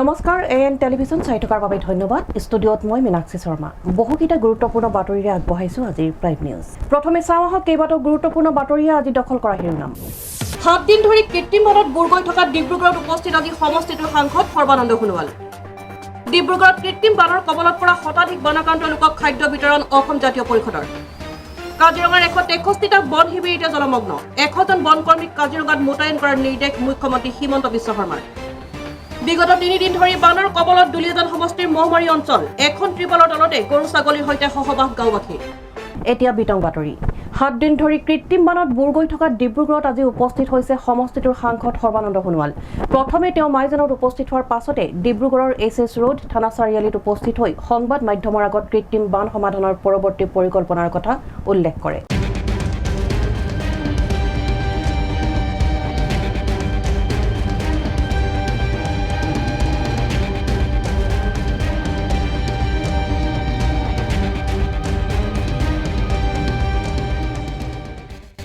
নমস্কাৰ AN television চাই থকাৰ বাবে ধন্যবাদ। ষ্টুডিঅ'ত মই মীনাক্ষী শৰ্মা। বহুকেইটা গুৰুত্বপূৰ্ণ বাতৰিৰে আগবঢ়াইছোঁ আজিৰ প্ৰাইম নিউজ। প্ৰথমে চাওঁ আহক কেইবাটাও গুৰুত্বপূৰ্ণ বাতৰিয়ে আজি দখল কৰা শিৰোনাম। 7 দিন ধৰি কৃত্ৰিম বানত বুৰ গৈ থকা ডিব্ৰুগড়ত উপস্থিত আজি সমষ্টিটোৰ সাংসদ সৰ্বানন্দ সোণোৱাল। ডিব্ৰুগড়ত কৃত্ৰিম বানৰ কবলত পৰা শতাধিক বনাক্ৰান্ত লোকক খাদ্য বিতৰণ অসম জাতীয় পৰিষদৰ। কাজিৰঙাৰ 163টা বন শিবিৰ এতিয়া জলমগ্ন। 100 জন বনকৰ্মীক কাজিৰঙাত মোতায়েন কৰাৰ নিৰ্দেশ মুখ্যমন্ত্ৰী হিমন্ত বিশ্ব শৰ্মাৰ। বিগত 3 দিন ধৰি বানৰ কবলত দুলিয়াজান সমষ্টিৰ মহমাৰী অঞ্চল। এখন ত্ৰিপলৰ তলতে গৰু ছাগলীৰ সৈতে সহবাস গাঁওবাসী। এতিয়া বিতং বাতৰি। 7 দিন ধৰি কৃত্ৰিম বানত বুৰ গৈ থকা ডিব্ৰুগড়ত আজি উপস্থিত হৈছে সমষ্টিটোৰ সাংসদ সৰ্বানন্দ সোণোৱাল। প্ৰথমে তেওঁ মাইজানত উপস্থিত হোৱাৰ পাছতে ডিব্ৰুগড়ৰ এছ ৰোড থানা চাৰিআলিত উপস্থিত হৈ সংবাদ মাধ্যমৰ আগত কৃত্ৰিম বান সমাধানৰ পৰৱৰ্তী পৰিকল্পনাৰ কথা উল্লেখ কৰে।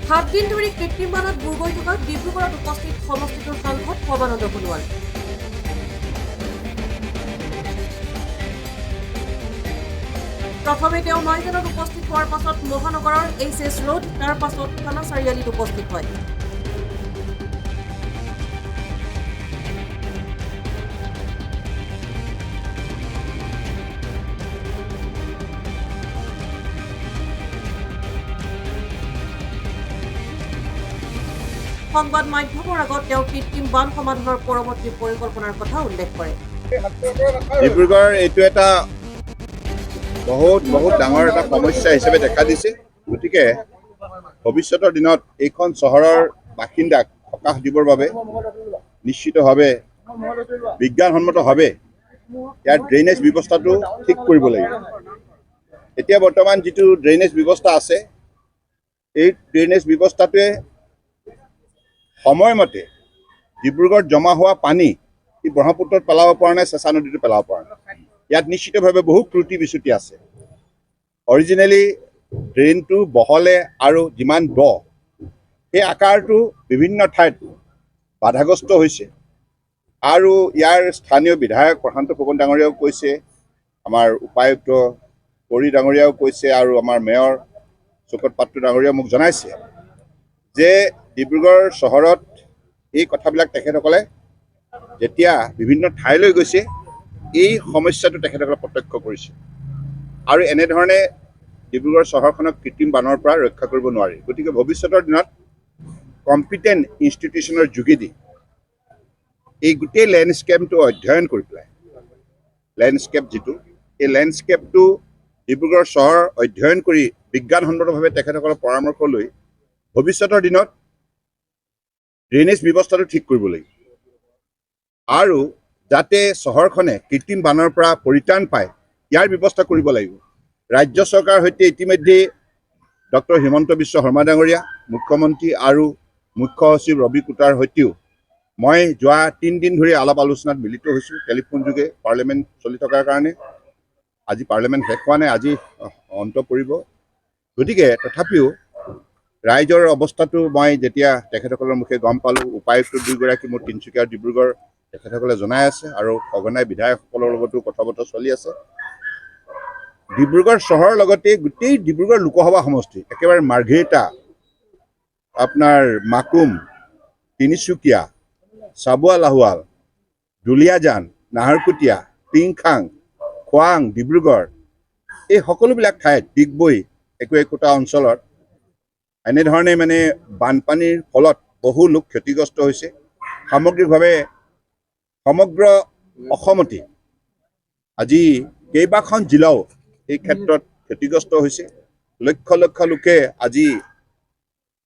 7 দিন ধৰি কৃত্ৰিম বানত বুৰ গৈ থকা ডিব্ৰুগড়ত উপস্থিত সমষ্টিটোৰ সাংসদ সৰ্বানন্দ সোণোৱাল। প্ৰথমে তেওঁ মাইজানত উপস্থিত হোৱাৰ পাছত মহানগৰৰ এছ ৰোড, তাৰ পাছত থানা চাৰিআলিত উপস্থিত হয়। সংবাদ মাধ্যমৰ আগত তেওঁ কৃত্ৰিম বান সমাধানৰ পৰৱৰ্তী পৰিকল্পনাৰ কথা উল্লেখ কৰে। ডিব্ৰুগড় এইটো এটা বহুত ডাঙৰ এটা সমস্যা হিচাপে দেখা দিছে। গতিকে ভৱিষ্যতৰ দিনত এইখন চহৰৰ বাসিন্দাক সকাহ দিবৰ বাবে নিশ্চিতভাৱে বিজ্ঞানসন্মতভাৱে ইয়াৰ ড্ৰেইনেজ ব্যৱস্থাটো ঠিক কৰিব লাগিব। এতিয়া বৰ্তমান যিটো ড্ৰেইনেজ ব্যৱস্থা আছে, এই ড্ৰেইনেজ ব্যৱস্থাটোৱে সময়মতে ডিব্ৰুগড়ত জমা হোৱা পানী ব্ৰহ্মপুত্ৰত পেলাব পৰা নাই, চেঁচা নদীটো পেলাব পৰা নাই। ইয়াত নিশ্চিতভাৱে বহু ত্ৰুটি বিচ্যুতি আছে। অৰিজিনেলি ড্ৰেইনটো বহলে আৰু যিমান দ, সেই আকাৰটো বিভিন্ন ঠাইত বাধাগ্ৰস্ত হৈছে। আৰু ইয়াৰ স্থানীয় বিধায়ক প্ৰশান্ত ফুকন ডাঙৰীয়াও কৈছে, আমাৰ উপায়ুক্ত কৰি ডাঙৰীয়াও কৈছে, আৰু আমাৰ মেয়ৰ চুকত পাত্ৰ ডাঙৰীয়াও মোক জনাইছে যে ডিব্ৰুগড় চহৰত এই কথাবিলাক তেখেতসকলে যেতিয়া বিভিন্ন ঠাইলৈ গৈছে, এই সমস্যাটো তেখেতসকলে প্ৰত্যক্ষ কৰিছে। আৰু এনেধৰণে ডিব্ৰুগড় চহৰখনক কৃত্ৰিম বানৰ পৰা ৰক্ষা কৰিব নোৱাৰি। গতিকে ভৱিষ্যতৰ দিনত কম্পিটেণ্ট ইনষ্টিটিউচনৰ যোগেদি এই গোটেই লেণ্ডস্কেপটো অধ্যয়ন কৰি পেলাই, লেণ্ডস্কেপ যিটো, এই লেণ্ডস্কেপটো ডিব্ৰুগড় চহৰ অধ্যয়ন কৰি বিজ্ঞানসন্মতভাৱে তেখেতসকলৰ পৰামৰ্শ লৈ ভৱিষ্যতৰ দিনত ড্ৰেইনেজ ব্যৱস্থাটো ঠিক কৰিব লাগিব। আৰু যাতে চহৰখনে কৃত্ৰিম বানৰ পৰা পৰিত্ৰাণ পায়, ইয়াৰ ব্যৱস্থা কৰিব লাগিব। ৰাজ্য চৰকাৰৰ সৈতে ইতিমধ্যে ডক্টৰ হিমন্ত বিশ্ব শৰ্মা ডাঙৰীয়া, মুখ্যমন্ত্ৰী আৰু মুখ্য সচিব ৰবি কুটাৰ সৈতেও মই যোৱা 3 দিন ধৰি আলাপ আলোচনাত মিলিত হৈছোঁ, টেলিফোন যোগে। পাৰ্লিয়ামেণ্ট চলি থকাৰ কাৰণে আজি পাৰ্লিয়ামেণ্ট শেষ হোৱা নাই, আজি অন্ত পৰিব। গতিকে তথাপিও ৰাইজৰ অৱস্থাটো মই যেতিয়া তেখেতসকলৰ মুখে গম পালোঁ, উপায়ুক্ত 2গৰাকী মোৰ তিনিচুকীয়া আৰু ডিব্ৰুগড় তেখেতসকলে জনাই আছে, আৰু সঘনাই বিধায়কসকলৰ লগতো কথা বতৰা চলি আছে। ডিব্ৰুগড় চহৰৰ লগতে গোটেই ডিব্ৰুগড় লোকসভা সমষ্টি, একেবাৰে মাৰ্ঘেৰিটা, আপোনাৰ মাকুম, তিনিচুকীয়া, চাবুৱা লাহোৱাল, দুলিয়াজান, নাহৰকটীয়া, টিংখাং, খোৱাং, ডিব্ৰুগড়, এই সকলোবিলাক ঠাইত, ডিগবৈ, একোটা অঞ্চলত এনেধৰণে মানে বানপানীৰ ফলত বহু লোক ক্ষতিগ্ৰস্ত হৈছে। সামগ্ৰিকভাৱে সমগ্ৰ অসমতে আজি কেইবাখন জিলাও এই ক্ষেত্ৰত ক্ষতিগ্ৰস্ত হৈছে। লক্ষ লক্ষ লোকে আজি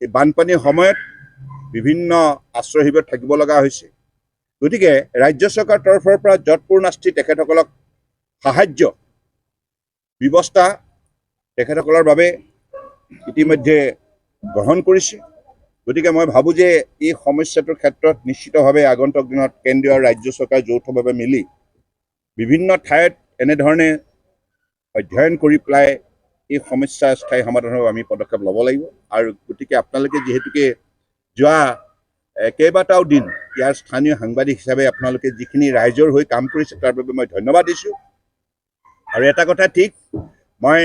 এই বানপানীৰ সময়ত বিভিন্ন আশ্ৰয় শিবিৰত থাকিব লগা হৈছে। গতিকে ৰাজ্য চৰকাৰৰ তৰফৰ পৰা যৎপূৰ্ণাস্তি তেখেতসকলক সাহায্য ব্যৱস্থা তেখেতসকলৰ বাবে ইতিমধ্যে গ্ৰহণ কৰিছে। গতিকে মই ভাবোঁ যে এই সমস্যাটোৰ ক্ষেত্ৰত নিশ্চিতভাৱে আগন্তুক দিনত কেন্দ্ৰীয় আৰু ৰাজ্য চৰকাৰ যৌথভাৱে মিলি বিভিন্ন ঠাইত এনেধৰণে অধ্যয়ন কৰি পেলাই এই সমস্যা স্থায়ী সমাধানৰ আমি পদক্ষেপ ল'ব লাগিব। আৰু গতিকে আপোনালোকে যিহেতুকে যোৱা কেইবাটাও দিন ইয়াৰ স্থানীয় সাংবাদিক হিচাপে আপোনালোকে যিখিনি ৰাইজৰ হৈ কাম কৰিছে তাৰ বাবে মই ধন্যবাদ দিছোঁ। আৰু এটা কথা ঠিক, মই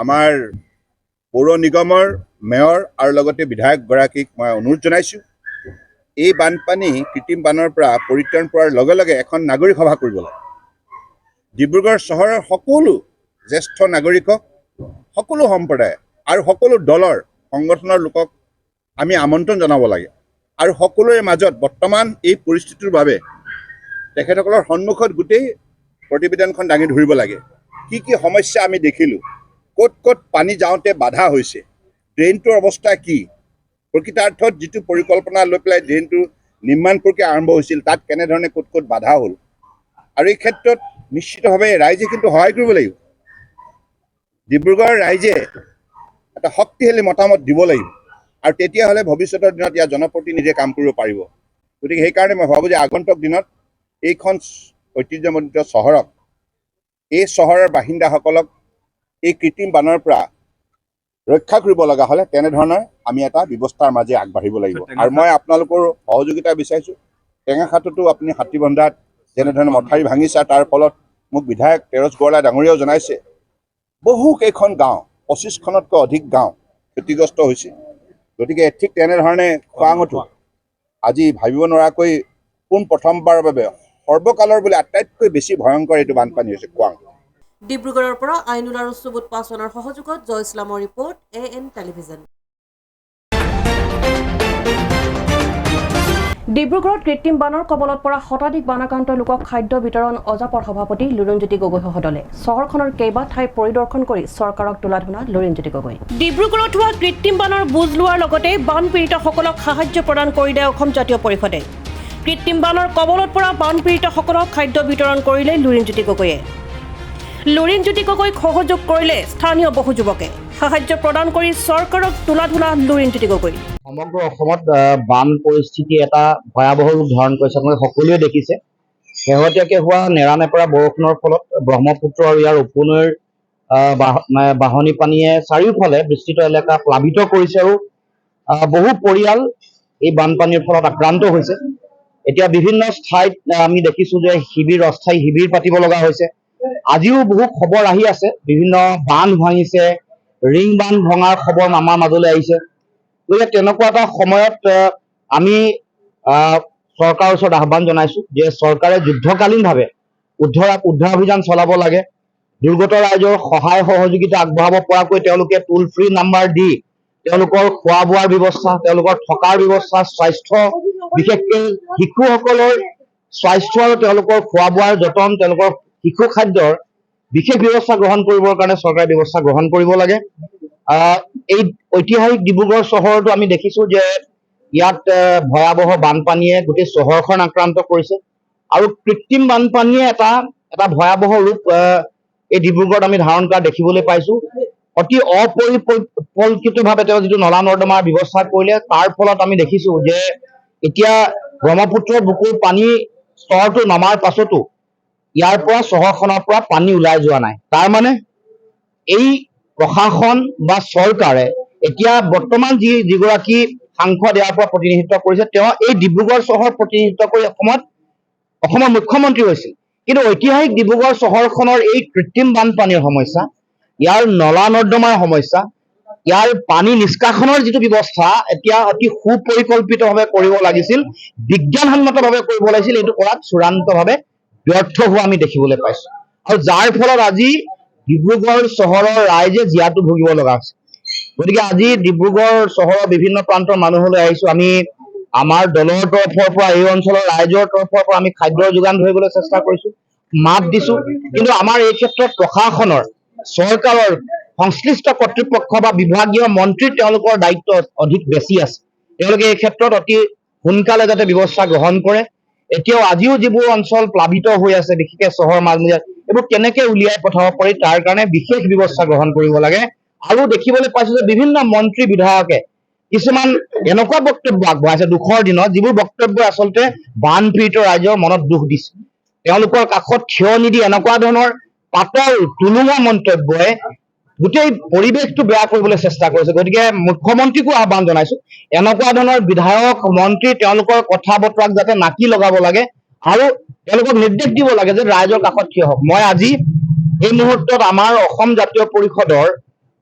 আমাৰ পৌৰ নিগমৰ মেয়ৰ আৰু লগতে বিধায়কগৰাকীক মই অনুৰোধ জনাইছোঁ, এই বানপানী কৃত্ৰিম বানৰ পৰা পৰিত্ৰাণ পোৱাৰ লগে লগে এখন নাগৰিক সভা কৰিব লাগে। ডিব্ৰুগড় চহৰৰ সকলো জ্যেষ্ঠ নাগৰিকক, সকলো সম্প্ৰদায় আৰু সকলো দলৰ সংগঠনৰ লোকক আমি আমন্ত্ৰণ জনাব লাগে। আৰু সকলোৰে মাজত বৰ্তমান এই পৰিস্থিতিৰ বাবে তেখেতসকলৰ সন্মুখত গোটেই প্ৰতিবেদনখন দাঙি ধৰিব লাগে। কি কি সমস্যা আমি দেখিলোঁ, ক'ত ক'ত পানী যাওঁতে বাধা হৈছে, ড্ৰেইনটোৰ অৱস্থা কি, প্ৰকৃতাৰ্থত যিটো পৰিকল্পনা লৈ পেলাই ড্ৰেইনটো নিৰ্মাণ প্ৰক্ৰিয়া আৰম্ভ হৈছিল তাত কেনেধৰণে ক'ত ক'ত বাধা হ'ল। আৰু এই ক্ষেত্ৰত নিশ্চিতভাৱে ৰাইজে কিন্তু সহায় কৰিব লাগিব। ডিব্ৰুগড়ৰ ৰাইজে এটা শক্তিশালী মতামত দিব লাগিব, আৰু তেতিয়াহ'লে ভৱিষ্যতৰ দিনত ইয়াৰ জনপ্ৰতিনিধিয়ে কাম কৰিব পাৰিব। গতিকে সেইকাৰণে মই ভাবোঁ যে আগন্তুক দিনত এইখন ঐতিহ্যমণ্ডিত চহৰক, এই চহৰৰ বাসিন্দাসকলক এই কৃত্ৰিম বানৰ পৰা ৰক্ষা কৰিব লগা হ'লে তেনেধৰণৰ আমি এটা ব্যৱস্থাৰ মাজে আগবাঢ়িব লাগিব। আৰু মই আপোনালোকৰ সহযোগিতা বিচাৰিছোঁ। টেঙাখাটতো আপুনি হাতীবন্ধাত যেনেধৰণে মথাউৰি ভাঙিছে, তাৰ ফলত মোক বিধায়ক তেৰজ বৰলা ডাঙৰীয়াও জনাইছে, বহুকেইখন গাঁও, 25খনতকৈ অধিক গাঁও ক্ষতিগ্ৰস্ত হৈছে। গতিকে ঠিক তেনেধৰণে খোৱাঙতো আজি ভাবিব নোৱাৰাকৈ পোনপ্ৰথমবাৰৰ বাবে সৰ্বকালৰ বোলে আটাইতকৈ বেছি ভয়ংকৰ এইটো বানপানী হৈছে খোৱাং। ডিব্ৰুগড়ৰ পৰা আইনুল আৰু সুবোধ পাছৱানৰ সহযোগত জয় ইছলামৰ ৰিপৰ্ট, AN টেলিভিজন। ডিব্ৰুগড়ত কৃত্ৰিম বানৰ কবলত পৰা শতাধিক বানাক্ৰান্ত লোকক খাদ্য বিতৰণ অজাপৰ সভাপতি লুৰিণজ্যোতি গগৈসহ দলে চহৰখনৰ কেইবা ঠাই পৰিদৰ্শন কৰি চৰকাৰক তোলাধনা লুৰিণজ্যোতি গগৈ। ডিব্ৰুগড়ত হোৱা কৃত্ৰিম বানৰ বুজ লোৱাৰ লগতে বানপীড়িতসকলক সাহায্য প্ৰদান কৰিলে অসম জাতীয় পৰিষদে। কৃত্ৰিম বানৰ কবলত পৰা বানপীড়িতসকলক খাদ্য বিতৰণ কৰিলে লুৰিণজ্যোতি গগৈয়ে। লুৰিণজ্যোতি গগৈক সহযোগ কৰিলে স্থানীয় বহু যুৱকে। সাহায্য প্ৰদান কৰি চৰকাৰক তোলাধনা লুৰিণজ্যোতি গগৈ। সমগ্ৰ অসমত বান পৰিস্থিতি এটা ভয়াৱহ ৰূপ ধাৰণ কৰিছে। আপোনালোকে সকলোৱে দেখিছে, শেহতীয়াকৈ হোৱা নেৰানেপেৰা বৰষুণৰ ফলত ব্ৰহ্মপুত্ৰ আৰু ইয়াৰ উপনৈৰ বাঢ়নি পানীয়ে চাৰিওফালে বিস্তৃত এলেকা প্লাবিত কৰিছে আৰু বহু পৰিয়াল এই বানপানীৰ ফলত আক্ৰান্ত হৈছে। এতিয়া বিভিন্ন ঠাইত আমি দেখিছোঁ যে অস্থায়ী শিবিৰ পাতিব লগা হৈছে। আজিও বহু খবৰ আহি আছে, বিভিন্ন বান্ধ ভাঙিছে, ৰিং বান্ধ ভঙাৰ খবৰ আমাৰ মাজলৈ আহিছে। গতিকে তেনেকুৱা এটা সময়ত আমি চৰকাৰৰ ওচৰত আহ্বান জনাইছোঁ যে চৰকাৰে যুদ্ধকালীনভাৱে উদ্ধাৰ অভিযান চলাব লাগে। দুৰ্গত ৰাইজৰ সহায় সহযোগিতা আগবঢ়াব পৰাকৈ তেওঁলোকে টোল ফ্ৰী নাম্বাৰ দি তেওঁলোকৰ খোৱা বোৱাৰ ব্যৱস্থা, তেওঁলোকৰ থকাৰ ব্যৱস্থা, স্বাস্থ্য, বিশেষকৈ শিশুসকলৰ স্বাস্থ্য আৰু তেওঁলোকৰ খোৱা বোৱাৰ যতন, তেওঁলোকৰ শিশু খাদ্যৰ বিশেষ ব্যৱস্থা গ্ৰহণ কৰিবৰ কাৰণে চৰকাৰে ব্যৱস্থা গ্ৰহণ কৰিব লাগে। এই ঐতিহাসিক ডিব্ৰুগড় চহৰতো আমি দেখিছোঁ যে ইয়াত ভয়াৱহ বানপানীয়ে গোটেই চহৰখন আক্ৰান্ত কৰিছে আৰু কৃত্ৰিম বানপানীয়ে এটা ভয়াৱহ ৰূপ এই ডিব্ৰুগড়ত আমি ধাৰণ কৰা দেখিবলৈ পাইছোঁ। অতি অপৰিকল্পিতভাৱে তেওঁ যিটো নলা নৰ্দমাৰ ব্যৱস্থা কৰিলে, তাৰ ফলত আমি দেখিছোঁ যে এতিয়া ব্ৰহ্মপুত্ৰৰ বুকুৰ পানী স্তৰটো নমাৰ পাছতো ইয়াৰ পৰা চহৰখনৰ পৰা পানী ওলাই যোৱা নাই। তাৰ মানে এই প্ৰশাসন বা চৰকাৰে এতিয়া বৰ্তমান যিগৰাকী সাংসদ ইয়াৰ পৰা প্ৰতিনিধিত্ব কৰিছে, তেওঁ এই ডিব্ৰুগড় চহৰ প্ৰতিনিধিত্ব কৰি অসমৰ মুখ্যমন্ত্ৰী হৈছিল। কিন্তু ঐতিহাসিক ডিব্ৰুগড় চহৰখনৰ এই কৃত্ৰিম বানপানীৰ সমস্যা, ইয়াৰ নলা নৰ্দমাৰ সমস্যা, ইয়াৰ পানী নিষ্কাশনৰ যিটো ব্যৱস্থা এতিয়া অতি সুপৰিকল্পিতভাৱে কৰিব লাগিছিল, বিজ্ঞানসন্মতভাৱে কৰিব লাগিছিল, এইটো কৰাত চূড়ান্তভাৱে ব্যৰ্থ হোৱা আমি দেখিবলৈ পাইছোঁ। আৰু যাৰ ফলত আজি ডিব্ৰুগড় চহৰৰ ৰাইজে জীয়াতু ভুগিব লগা হৈছে। গতিকে আজি ডিব্ৰুগড় চহৰৰ বিভিন্ন প্ৰান্তৰ মানুহলৈ আহিছোঁ। আমি আমাৰ দলৰ তৰফৰ পৰা, এই অঞ্চলৰ ৰাইজৰ তৰফৰ পৰা আমি খাদ্যৰ যোগান ধৰিবলৈ চেষ্টা কৰিছোঁ, মাত দিছোঁ। কিন্তু আমাৰ এই ক্ষেত্ৰত প্ৰশাসনৰ, চৰকাৰৰ সংশ্লিষ্ট কৰ্তৃপক্ষ বা বিভাগীয় মন্ত্ৰীৰ তেওঁলোকৰ দায়িত্ব অধিক বেছি আছে। তেওঁলোকে এই ক্ষেত্ৰত অতি সোনকালে যাতে ব্যৱস্থা গ্ৰহণ কৰে। এতিয়াও আজিও যিবোৰ অঞ্চল প্লাবিত হৈ আছে, বিশেষকৈ চহৰৰ মাজমজিয়াত, এইবোৰ কেনেকৈ উলিয়াই পঠাব পাৰি তাৰ কাৰণে বিশেষ ব্যৱস্থা গ্ৰহণ কৰিব লাগে। আৰু দেখিবলৈ পাইছোঁ যে বিভিন্ন মন্ত্ৰী বিধায়কে কিছুমান এনেকুৱা বক্তব্য আগবঢ়াইছে দুখৰ দিনত, যিবোৰ বক্তব্য আচলতে বানপীড়িত ৰাইজৰ মনত দুখ দিছে। তেওঁলোকৰ কাষত থিয় নিদি এনেকুৱা ধৰণৰ পাতল টুলুঙা মন্তব্যই গোটেই পৰিৱেশটো বেয়া কৰিবলৈ চেষ্টা কৰিছে। গতিকে মুখ্যমন্ত্ৰীকো আহ্বান জনাইছো, এনেকুৱা ধৰণৰ বিধায়ক মন্ত্ৰী তেওঁলোকৰ কথা বতৰাক যাতে নাকি লগাব লাগে আৰু তেওঁলোকক নিৰ্দেশ দিব লাগে যে ৰাইজৰ কাষত থিয় হওক। মই আজি এই মুহূৰ্তত আমাৰ অসম জাতীয় পৰিষদৰ